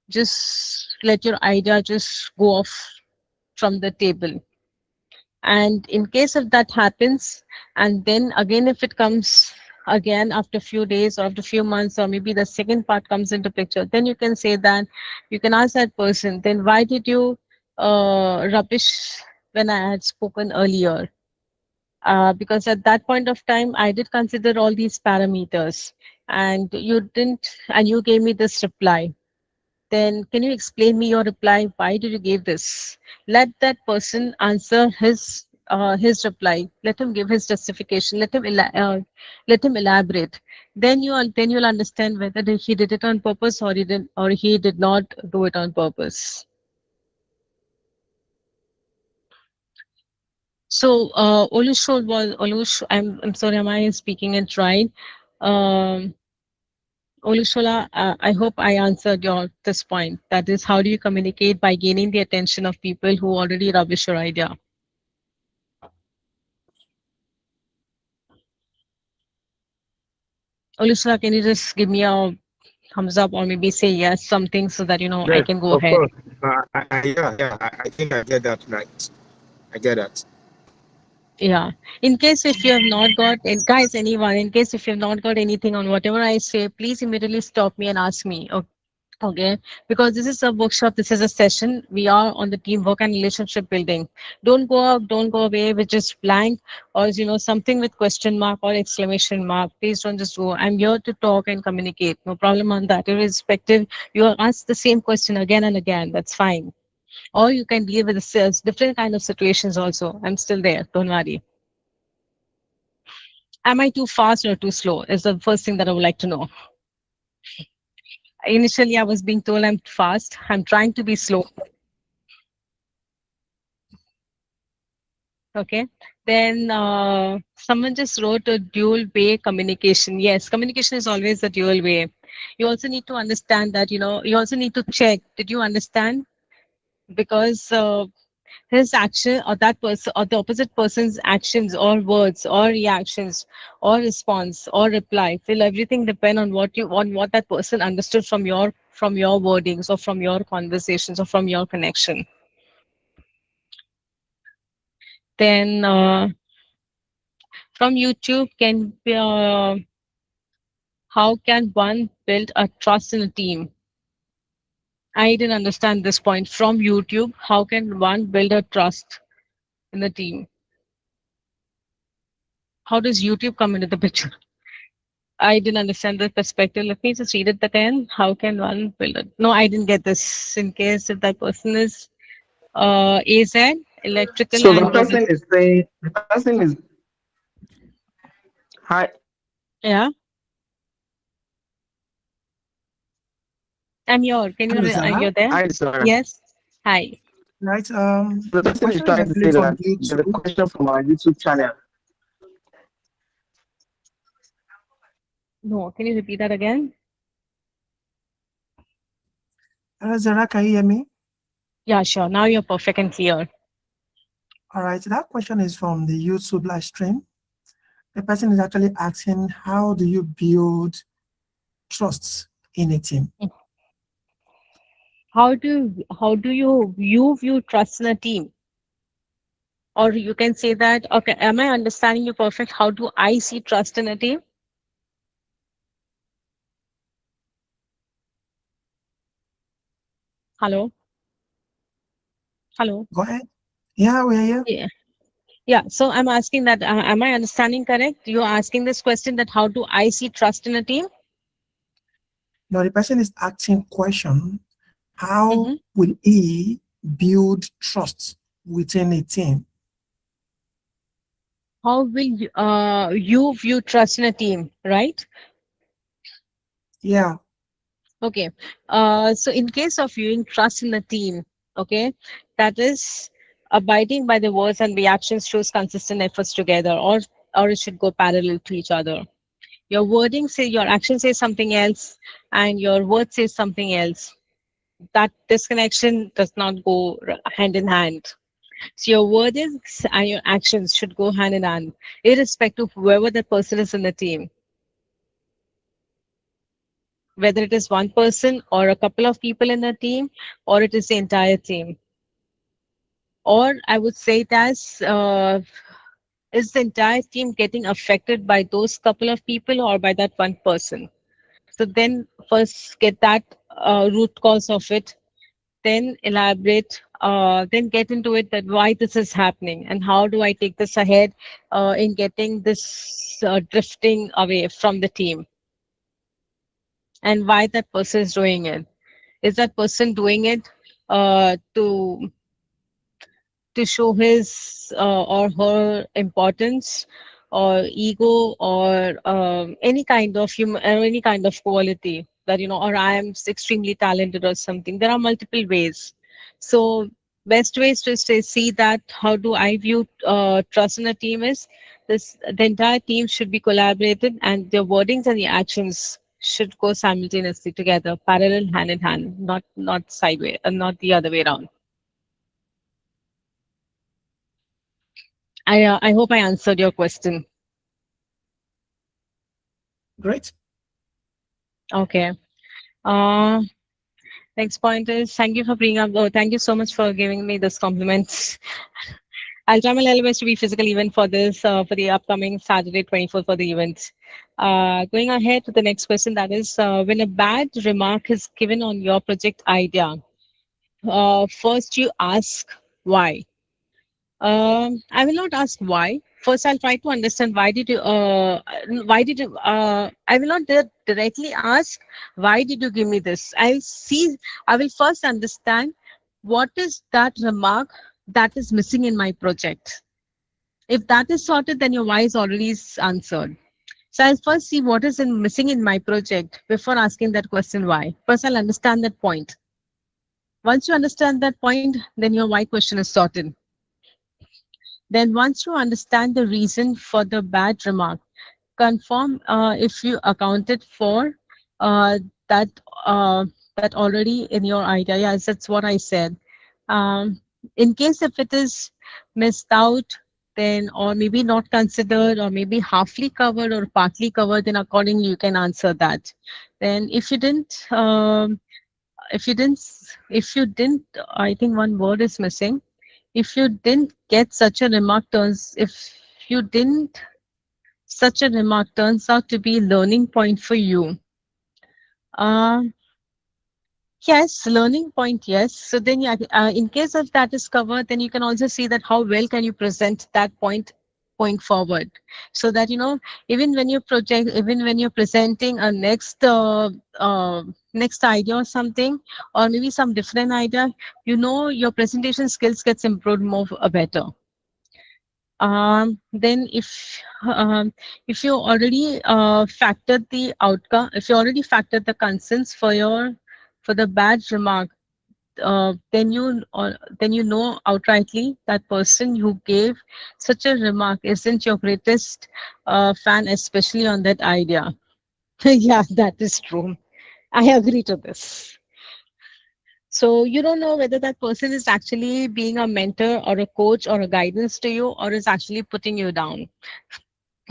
just let your idea just go off from the table. And in case if that happens, and then again if it comes again after a few days or after a few months, or maybe the second part comes into picture, then you can say that, you can ask that person, then why did you rubbish when I had spoken earlier? Because at that point of time I did consider all these parameters, and you didn't, and you gave me this reply. Then can you explain me your reply? Why did you give this? Let that person answer his reply. Let him give his justification. Let him elaborate. Then you'll understand whether he did it on purpose, or he did not do it on purpose. So I'm sorry, am I speaking it right? Um, Olushola, I hope I answered your this point. That is, how do you communicate by gaining the attention of people who already rubbish your idea? Olushola, can you just give me a thumbs up, or maybe say yes something, so that I Yes, can go of ahead? course. I think I get that right. I get that. Yeah. In case if you have not got, and guys, anyone, in case if you have not got anything on whatever I say, please immediately stop me and ask me. Okay, because this is a workshop, this is a session. We are on the teamwork and relationship building. Don't go away with just blank, or something with question mark or exclamation mark. Please don't just go. I'm here to talk and communicate. No problem on that. Irrespective, you ask the same question again and again. That's fine. Or you can deal with different kind of situations also. I'm still there. Don't worry. Am I too fast or too slow? Is the first thing that I would like to know. Initially, I was being told I'm fast. I'm trying to be slow. Okay. Then someone just wrote a dual way communication. Yes, communication is always a dual way. You also need to understand that, you also need to check, did you understand? Because his action, or that person, or the opposite person's actions or words or reactions or response or reply will everything depend on what that person understood from your wordings, or from your conversations, or from your connection. Then from YouTube can be, how can one build a trust in a team? I didn't understand this point. From YouTube, how can one build a trust in the team? How does YouTube come into the picture? I didn't understand the perspective. Let me just read it again. How can one build it? No, I didn't get this. In case if that person is AZ, electrical So the and business. person is saying, the person is, hi. Yeah, I'm here. Can you, Hello, Zara. you're there? Hi, sir. Yes. Hi. Right. The The person is question is trying to actually say from that there's a YouTube. question from our YouTube channel. No, can you repeat that again? Zara, can you hear me? Yeah, sure. Now you're perfect and clear. All right. That question is from the YouTube live stream. The person is actually asking, how do you build trust in a team? How do you view trust in a team? Or you can say that, okay, am I understanding you perfect? How do I see trust in a team? Hello? Hello? Go ahead. Yeah, we are here. Yeah. Yeah. So I'm asking that, am I understanding correct? You're asking this question, that how do I see trust in a team? Now the person is asking question, how Mm-hmm. will he build trust within a team? How will you view trust in a team, right? Yeah. Okay. So in case of viewing trust in a team, okay, that is abiding by the words and the actions shows consistent efforts together, or it should go parallel to each other. Your wording say your action says something else, and your word says something else. That disconnection does not go hand in hand. So your wordings and your actions should go hand in hand, irrespective of whoever that person is in the team, whether it is one person or a couple of people in the team, or it is the entire team. Or I would say it as is the entire team getting affected by those couple of people or by that one person? So then first get that root cause of it, then elaborate, then get into it that why this is happening and how do I take this ahead in getting this drifting away from the team, and why that person is doing it. Is that person doing it to show his or her importance or ego or any kind of human or any kind of quality that or I am extremely talented or something. There are multiple ways. So best ways to see that how do I view trust in a team is this: the entire team should be collaborated and their wordings and the actions should go simultaneously together, parallel, hand in hand, not sideways, not the other way around. I hope I answered your question. Great. Okay. Uh, Next point is thank you for bringing up. Oh, thank you so much for giving me this compliment. I'll try my level best to be physical even for this for the upcoming Saturday 24th for the event. Going ahead to the next question, that is when a bad remark is given on your project idea, first you ask why. I will not ask why. First, I'll try to understand why did you, I will not directly ask, why did you give me this? I will first understand what is that remark that is missing in my project. If that is sorted, then your why is already answered. So I'll first see what is missing in my project before asking that question why. First, I'll understand that point. Once you understand that point, then your why question is sorted. Then once you understand the reason for the bad remark, confirm if you accounted for uh, that that already in your idea. Yes, that's what I said. Um, in case if it is missed out, then or maybe not considered, or maybe halfly covered or partly covered, then accordingly you can answer that. Then if you didn't, I think one word is missing. If you didn't get such a remark turns, if you didn't such a remark turns out to be a learning point for you. Uh, yes, learning point, yes. So then, yeah, in case of that is covered, then you can also see that how well can you present that point going forward, so that even when you're presenting a next idea or something, or maybe some different idea, your presentation skills gets improved more better. Then if you already factored the outcome, if you already factored the concerns for the bad remark, then you know outrightly that person who gave such a remark isn't your greatest fan, especially on that idea. Yeah, that is true. I agree to this. So you don't know whether that person is actually being a mentor or a coach or a guidance to you, or is actually putting you down.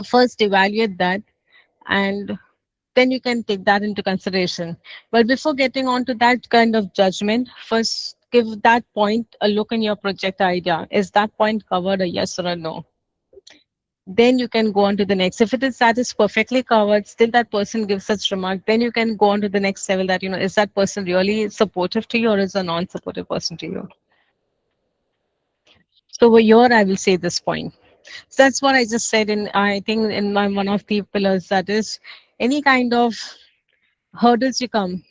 First evaluate that, and then you can take that into consideration. But before getting on to that kind of judgment, first give that point a look in your project idea. Is that point covered, a yes or a no? Then you can go on to the next. If it is that is perfectly covered, still that person gives such remark, then you can go on to the next level, that is that person really supportive to you or is a non-supportive person to you? So over here I will say this point. So that's what I just said in, I think, in my one of the pillars, that is any kind of hurdles you come,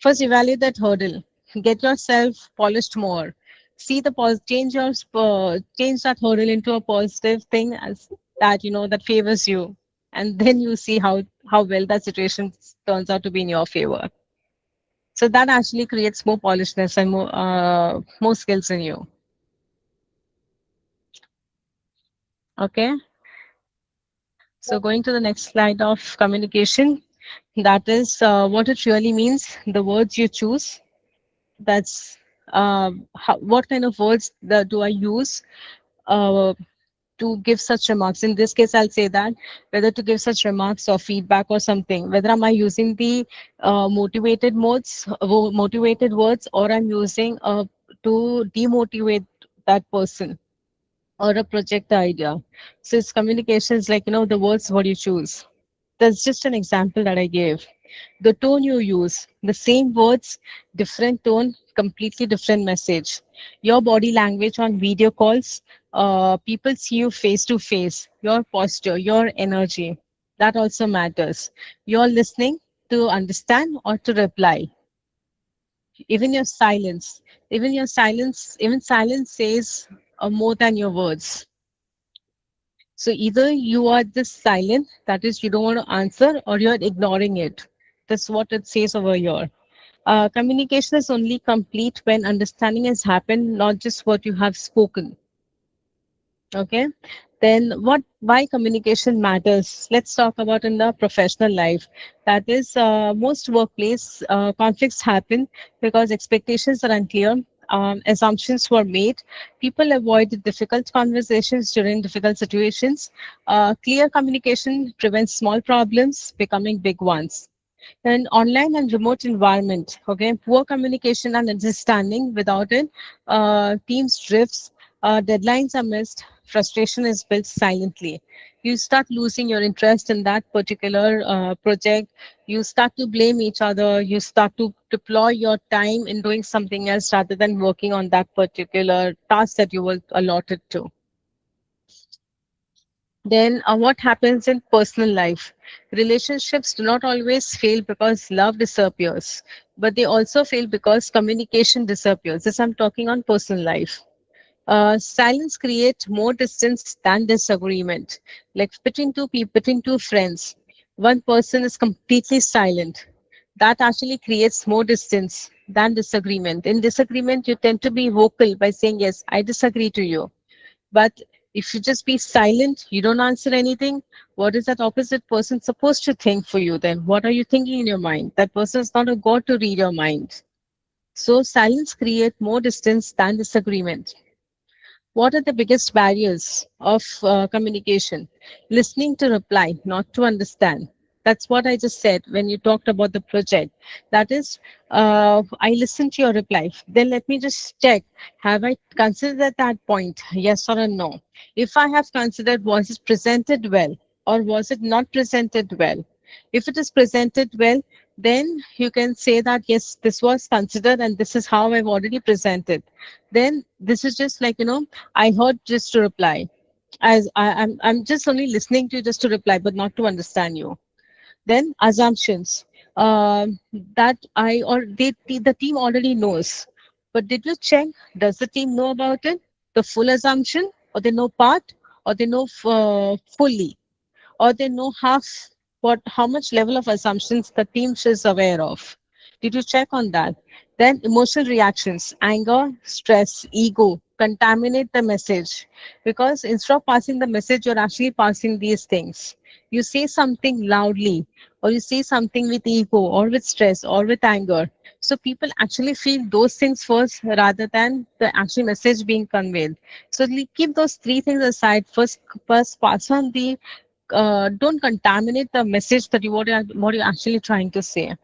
first evaluate that hurdle, get yourself polished more, see the change that hurdle into a positive thing, as that that favors you, and then you see how well that situation turns out to be in your favor. So that actually creates more polishedness and more skills in you. Okay, so going to the next slide of communication, that is what it really means, the words you choose. That's what kind of words do I use uh, to give such remarks. In this case, I'll say that whether to give such remarks or feedback or something, whether am I using the motivated words, or I'm using to demotivate that person or a project idea. So it's communications like, the words what you choose. That's just an example that I gave. The tone you use, the same words, different tone, completely different message. Your body language on video calls, people see you face to face, your posture, your energy, that also matters. You're listening to understand or to reply. Even your silence, even silence says more than your words. So either you are just silent, that is, you don't want to answer, or you're ignoring it. That's what it says over here. Communication is only complete when understanding has happened, not just what you have spoken. Okay. Then why communication matters? Let's talk about in the professional life. That is, most workplace conflicts happen because expectations are unclear. Assumptions were made. People avoid difficult conversations during difficult situations. Clear communication prevents small problems becoming big ones. In online and remote environment, okay, poor communication and understanding without it, teams drifts, deadlines are missed, frustration is built silently. You start losing your interest in that particular project. You start to blame each other. You start to deploy your time in doing something else rather than working on that particular task that you were allotted to. Then what happens in personal life? Relationships do not always fail because love disappears, but they also fail because communication disappears. This I'm talking on personal life. Silence creates more distance than disagreement. Like between two people, between two friends, one person is completely silent. That actually creates more distance than disagreement. In disagreement, you tend to be vocal by saying, yes, I disagree to you. But if you just be silent, you don't answer anything, what is that opposite person supposed to think for you then? What are you thinking in your mind? That person is not a god to read your mind. So silence creates more distance than disagreement. What are the biggest barriers of communication? Listening to reply, not to understand. That's what I just said when you talked about the project. That is, I listened to your reply. Then let me just check. Have I considered that point? Yes or a no? If I have considered, was it presented well or was it not presented well? If it is presented well, then you can say that, yes, this was considered and this is how I've already presented. Then this is just like, I heard just to reply. As I'm just only listening to you just to reply, but not to understand you. Then assumptions that the team already knows. But did you check? Does the team know about it? The full assumption, or they know part, or they know fully, or they know how much level of assumptions the team is aware of. Did you check on that? Then emotional reactions, anger, stress, ego, contaminate the message, because instead of passing the message, you're actually passing these things. You say something loudly, or you say something with ego, or with stress, or with anger. So people actually feel those things first rather than the actual message being conveyed. So keep those three things aside. First pass on the don't contaminate the message that what you're actually trying to say.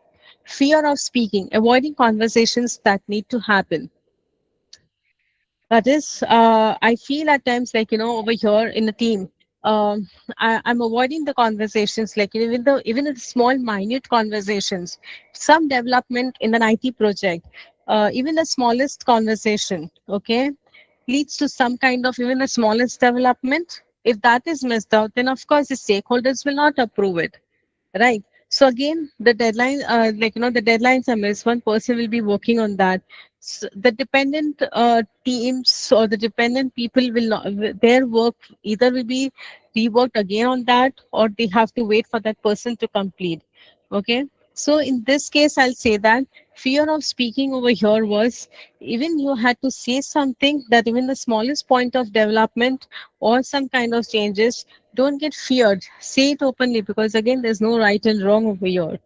Fear of speaking, avoiding conversations that need to happen. That is, I feel at times like, over here in a team, I'm avoiding the conversations, like even the small, minute conversations, some development in an IT project, even the smallest conversation, okay, leads to some kind of even the smallest development. If that is missed out, then of course the stakeholders will not approve it. Right. So again, the deadline, the deadlines are missed. One person will be working on that. The dependent teams or the dependent people will not, their work either will be reworked again on that, or they have to wait for that person to complete. Okay. So in this case, I'll say that Fear of speaking over here was even you had to say something that even the smallest point of development or some kind of changes, don't get feared. Say it openly because again, there's no right and wrong over here.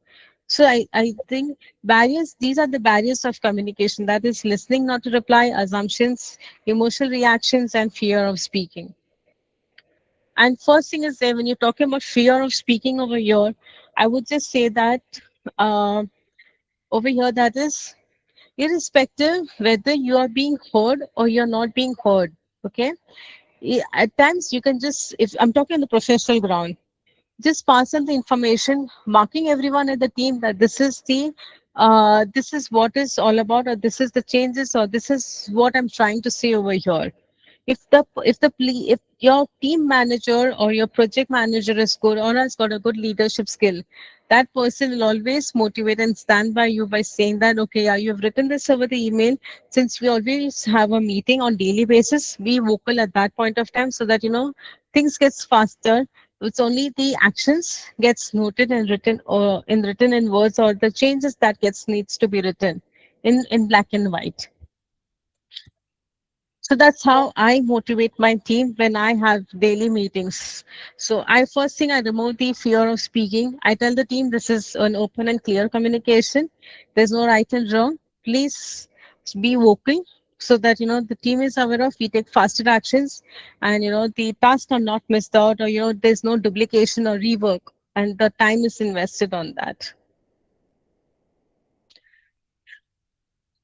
So I think barriers, these are the barriers of communication. That is listening not to reply, assumptions, emotional reactions, and fear of speaking. And first thing is there, when you're talking about fear of speaking over here, I would just say that uh, over here, that is irrespective whether you are being heard or you're not being heard. Okay. At times, you can just, if I'm talking on the professional ground, just pass on the information, marking everyone at the team that this is what is all about, or this is the changes, or this is what I'm trying to say over here. If your team manager or your project manager is good or has got a good leadership skill, that person will always motivate and stand by you by saying that, okay, yeah, you've written this over the email. Since we always have a meeting on daily basis, be vocal at that point of time so that things gets faster. It's only the actions gets noted and written, or in written in words, or the changes that gets needs to be written in black and white. So that's how I motivate my team when I have daily meetings. So I first thing, I remove the fear of speaking. I tell the team this is an open and clear communication. There's no right and wrong. Please be vocal so that the team is aware of. We take faster actions, and the tasks are not missed out, or there's no duplication or rework, and the time is invested on that.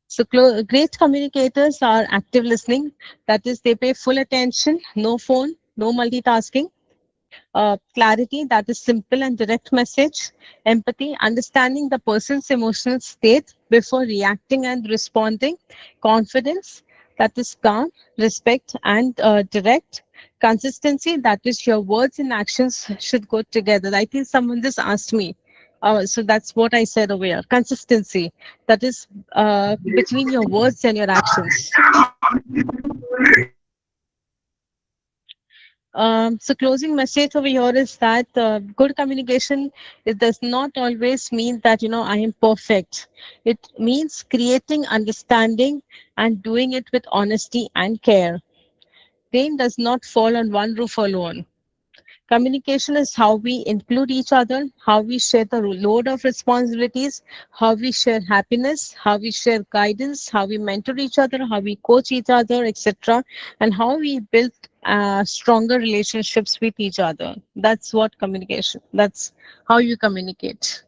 So great communicators are active listening. That is, they pay full attention, no phone, no multitasking. Clarity, that is simple and direct message. Empathy, understanding the person's emotional state before reacting and responding. Confidence, that is calm, respect, and direct. Consistency, that is your words and actions should go together. I think someone just asked me. So that's what I said over here. Consistency, that is between your words and your actions. So closing message over here is that good communication, it does not always mean that I am perfect. It means creating understanding and doing it with honesty and care. Rain does not fall on one roof alone. Communication is how we include each other, how we share the load of responsibilities, how we share happiness, how we share guidance, how we mentor each other, how we coach each other, etc., and how we build stronger relationships with each other. That's what communication. That's how you communicate.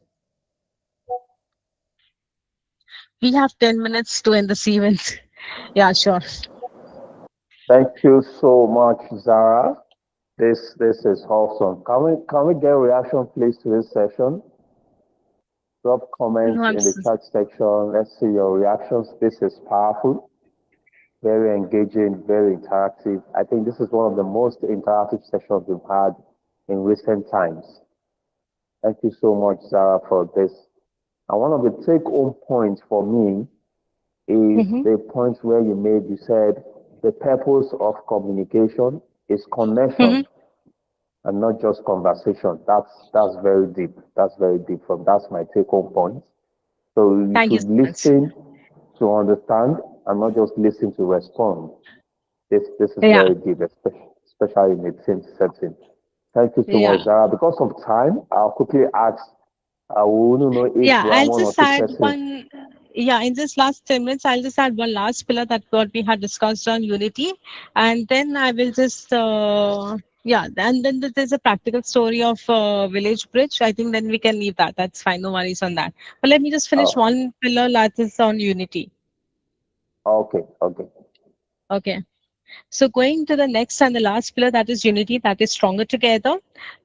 We have 10 minutes to end this event. Yeah, sure. Thank you so much, Zara. This is awesome. Can we get a reaction, please, to this session? Drop No, comments in the chat section. Let's see your reactions. This is powerful, very engaging, very interactive. I think this is one of the most interactive sessions we've had in recent times. Thank you so much, Zara, for this. And one of the take-home points for me is mm-hmm. the point where you made. You said the purpose of communication is connection Mm-hmm. and not just conversation. That's very deep. That's very deep. From that's my take-home point. So you Thank you should so much. listen to understand and not just listen to respond. This is Yeah, very deep, especially in a team setting. Thank you so much, yeah. Zara. Because of time, I'll quickly ask. I want to know if Yeah, we have I'll one or just two add persons. one. Yeah, in this last 10 minutes, I'll just add one last pillar that what we had discussed on unity. And then I will just, yeah, and then there's a practical story of Village Bridge. I think then we can leave that. That's fine. No worries on that. But let me just finish Oh, one pillar that is on unity. okay, okay. Okay. So going to the next and the last pillar, that is unity, that is stronger together.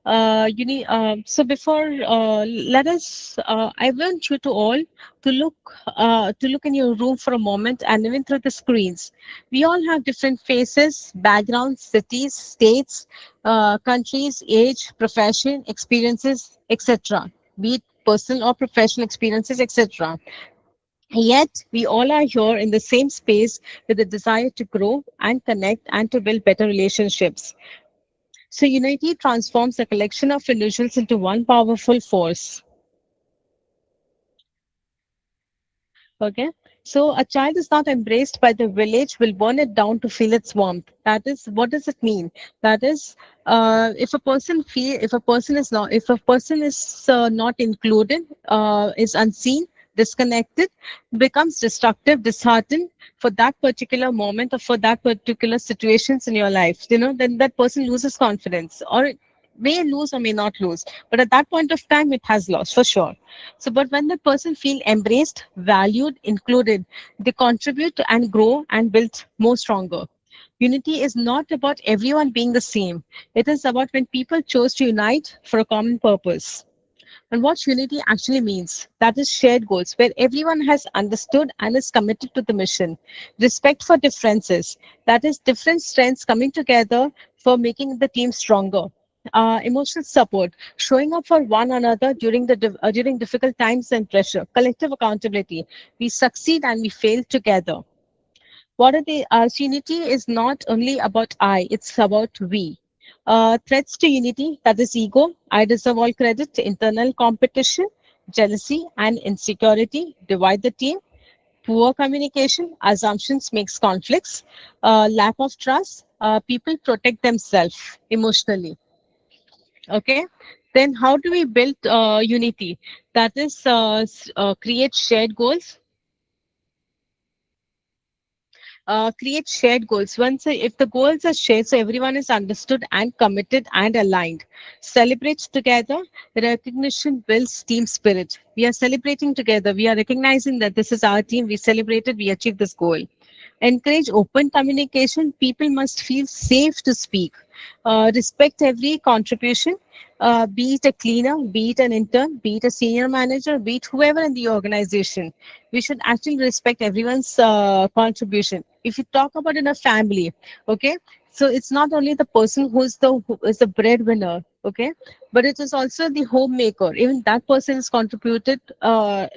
So before let us, I want you to all to look in your room for a moment, and even through the screens. We all have different faces, backgrounds, cities, states, countries, age, profession, experiences, etc. Be it personal or professional experiences, etc. Yet, we all are here in the same space with a desire to grow and connect and to build better relationships. So, unity transforms a collection of individuals into one powerful force. Okay. So a child is not embraced by the village will burn it down to feel its warmth. That is, what does it mean? That is, if a person is not, if a person is not included, is unseen, disconnected, becomes destructive, disheartened for that particular moment or for that particular situations in your life, then that person loses confidence, or it may lose or may not lose. But at that point of time, it has lost for sure. So, but when the person feel embraced, valued, included, they contribute and grow and build more stronger. Unity is not about everyone being the same. It is about when people chose to unite for a common purpose. And what unity actually means, that is shared goals where everyone has understood and is committed to the mission. Respect for differences, that is different strengths coming together for making the team stronger. Emotional support, showing up for one another during difficult times and pressure. Collective accountability, we succeed and we fail together. What are the unity is not only about I, it's about we. Threats to unity, that is ego, I deserve all credit, internal competition, jealousy, and insecurity divide the team. Poor communication, assumptions makes conflicts. Lack of trust, people protect themselves emotionally. Okay. Then how do we build unity? That is create shared goals, create shared goals. Once if the goals are shared, so everyone is understood and committed and aligned. Celebrate together. Recognition builds team spirit. We are celebrating together. We are recognizing that this is our team. We celebrated. We achieved this goal. Encourage open communication. People must feel safe to speak. Respect every contribution, be it a cleaner, be it an intern, be it a senior manager, be it whoever in the organization. We should actually respect everyone's contribution. If you talk about in a family, okay, so it's not only the person who is the breadwinner, okay, but it is also the homemaker. Even that person is contributed to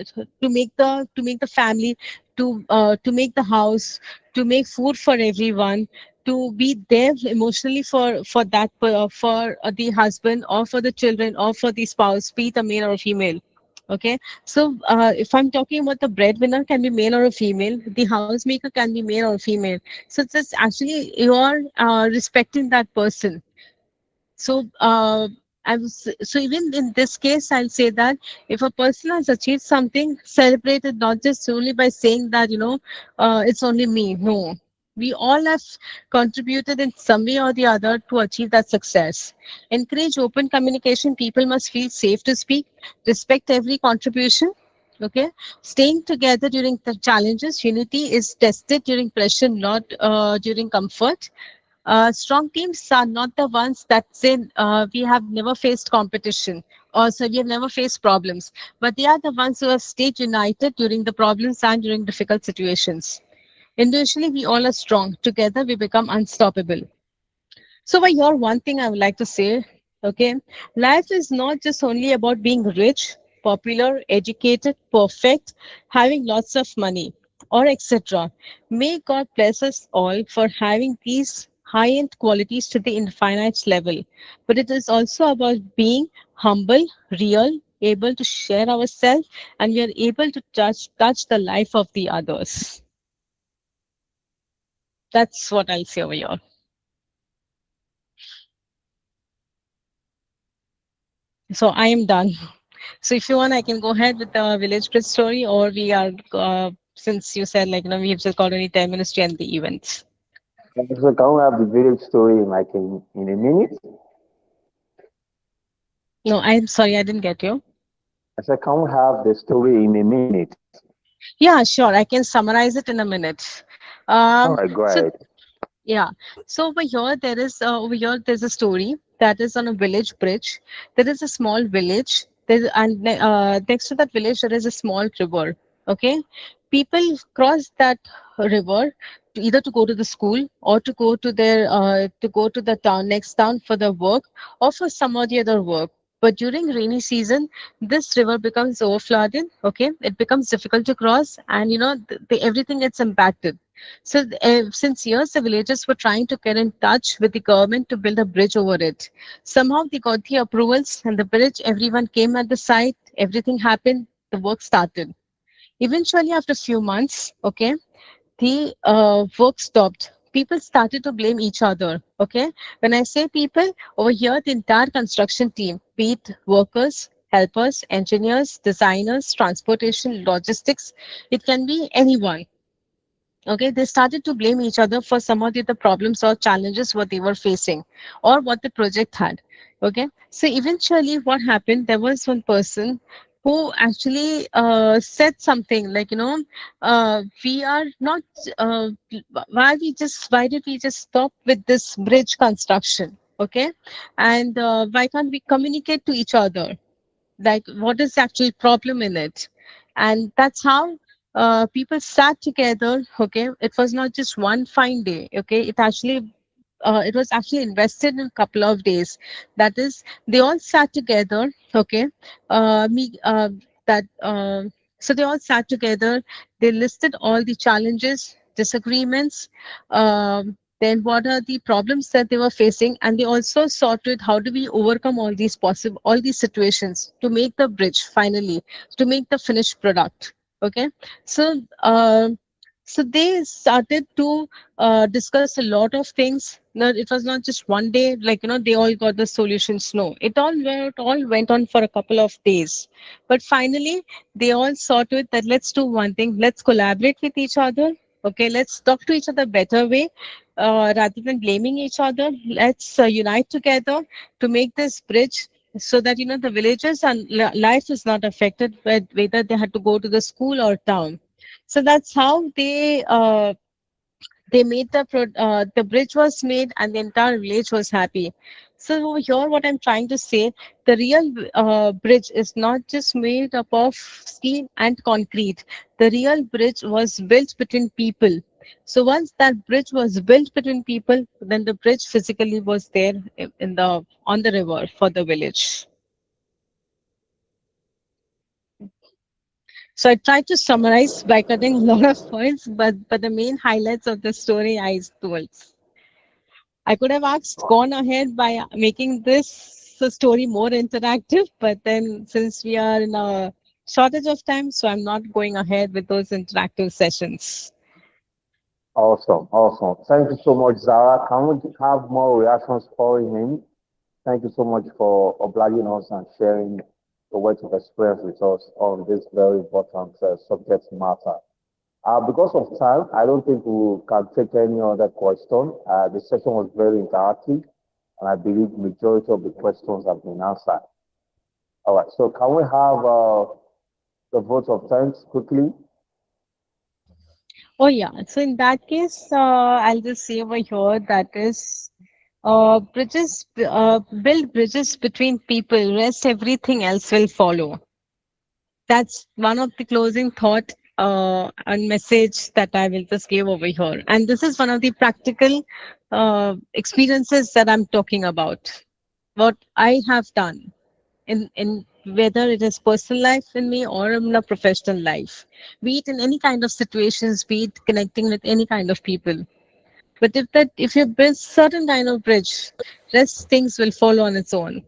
make the family, to make the house, to make food for everyone, to be there emotionally for the husband or for the children or for the spouse, be it a male or a female. Okay, so if I'm talking about the breadwinner, can be male or a female. The housemaker can be male or female. So it's just actually you are respecting that person. So, so even in this case, I'll say that if a person has achieved something, celebrate it not just solely by saying that, it's only me. No, we all have contributed in some way or the other to achieve that success. Encourage open communication. People must feel safe to speak, respect every contribution. Okay, staying together during the challenges. Unity is tested during pressure, not during comfort. Strong teams are not the ones that say we have never faced competition or so we have never faced problems, but they are the ones who have stayed united during the problems and during difficult situations. Individually, we all are strong. Together, we become unstoppable. So, by your one thing I would like to say, okay, life is not just only about being rich, popular, educated, perfect, having lots of money, or etc. May God bless us all for having these high-end qualities to the infinite level. But it is also about being humble, real, able to share ourselves, and we are able to touch the life of the others. That's what I'll say over here. So I am done. So if you want, I can go ahead with the village bridge story, or we are, since you said like, we have just got only 10 minutes to end the event. So can we have the village story in like in a minute? No, I'm sorry, I didn't get you. I said, can we have the story in a minute? Yeah, sure. I can summarize it in a minute. All right, go So ahead. yeah. So over here there's a story that is on a village bridge. There is a small village. Next to that village there is a small river. Okay, people cross that river either to go to the school or to go to the town next town for the work or for some or the other work. But during rainy season, this river becomes overflooded. Okay, it becomes difficult to cross, and everything gets impacted. So, since years, the villagers were trying to get in touch with the government to build a bridge over it. Somehow, they got the approvals, and the bridge, everyone came at the site, everything happened, the work started. Eventually, after a few months, okay, the work stopped. People started to blame each other. Okay, when I say people over here, the entire construction team, be it workers, helpers, engineers, designers, transportation, logistics, it can be anyone. Okay, they started to blame each other for some of the problems or challenges what they were facing or what the project had. Okay, so eventually what happened, there was one person who actually said something like, we are not uh, why did we just stop with this bridge construction? Okay, and why can't we communicate to each other, like what is the actual problem in it? And that's how people sat together. Okay, it was not just one fine day. Okay, it was actually invested in a couple of days. That is, they all sat together. Okay, me that so they all sat together. They listed all the challenges, disagreements, then what are the problems that they were facing, and they also sorted how do we overcome all these situations to make the bridge finally, to make the finished product. Okay, so so they started to discuss a lot of things. No, it was not just one day, like they all got the solutions. No, it all went on for a couple of days, but finally they all sorted that let's do one thing, let's collaborate with each other. Okay, let's talk to each other better way, rather than blaming each other. Let's unite together to make this bridge so that the villagers and life is not affected whether they had to go to the school or town. So that's how they made the bridge was made and the entire village was happy. So over here what I'm trying to say, the real bridge is not just made up of steel and concrete. The real bridge was built between people. So once that bridge was built between people, then the bridge physically was there in the on the river for the village. So I tried to summarize by cutting a lot of points, but the main highlights of the story I told. I could have gone ahead by making this story more interactive, but then since we are in a shortage of time, so I'm not going ahead with those interactive sessions. Awesome, awesome. Thank you so much, Zara. Can we have more reactions pouring in? Thank you so much for obliging us and sharing the words of experience with us on this very important subject matter. Because of time, I don't think we can take any other question. The session was very interactive, and I believe majority of the questions have been answered. All right, so can we have the vote of thanks quickly? Oh yeah, so in that case, I'll just say over here that is build bridges between people. Rest everything else will follow. That's one of the closing thought and message that I will just give over here. And this is one of the practical experiences that I'm talking about. What I have done in whether it is personal life in me or in a professional life, be it in any kind of situations, be it connecting with any kind of people. But if you build certain kind of bridge, rest things will follow on its own.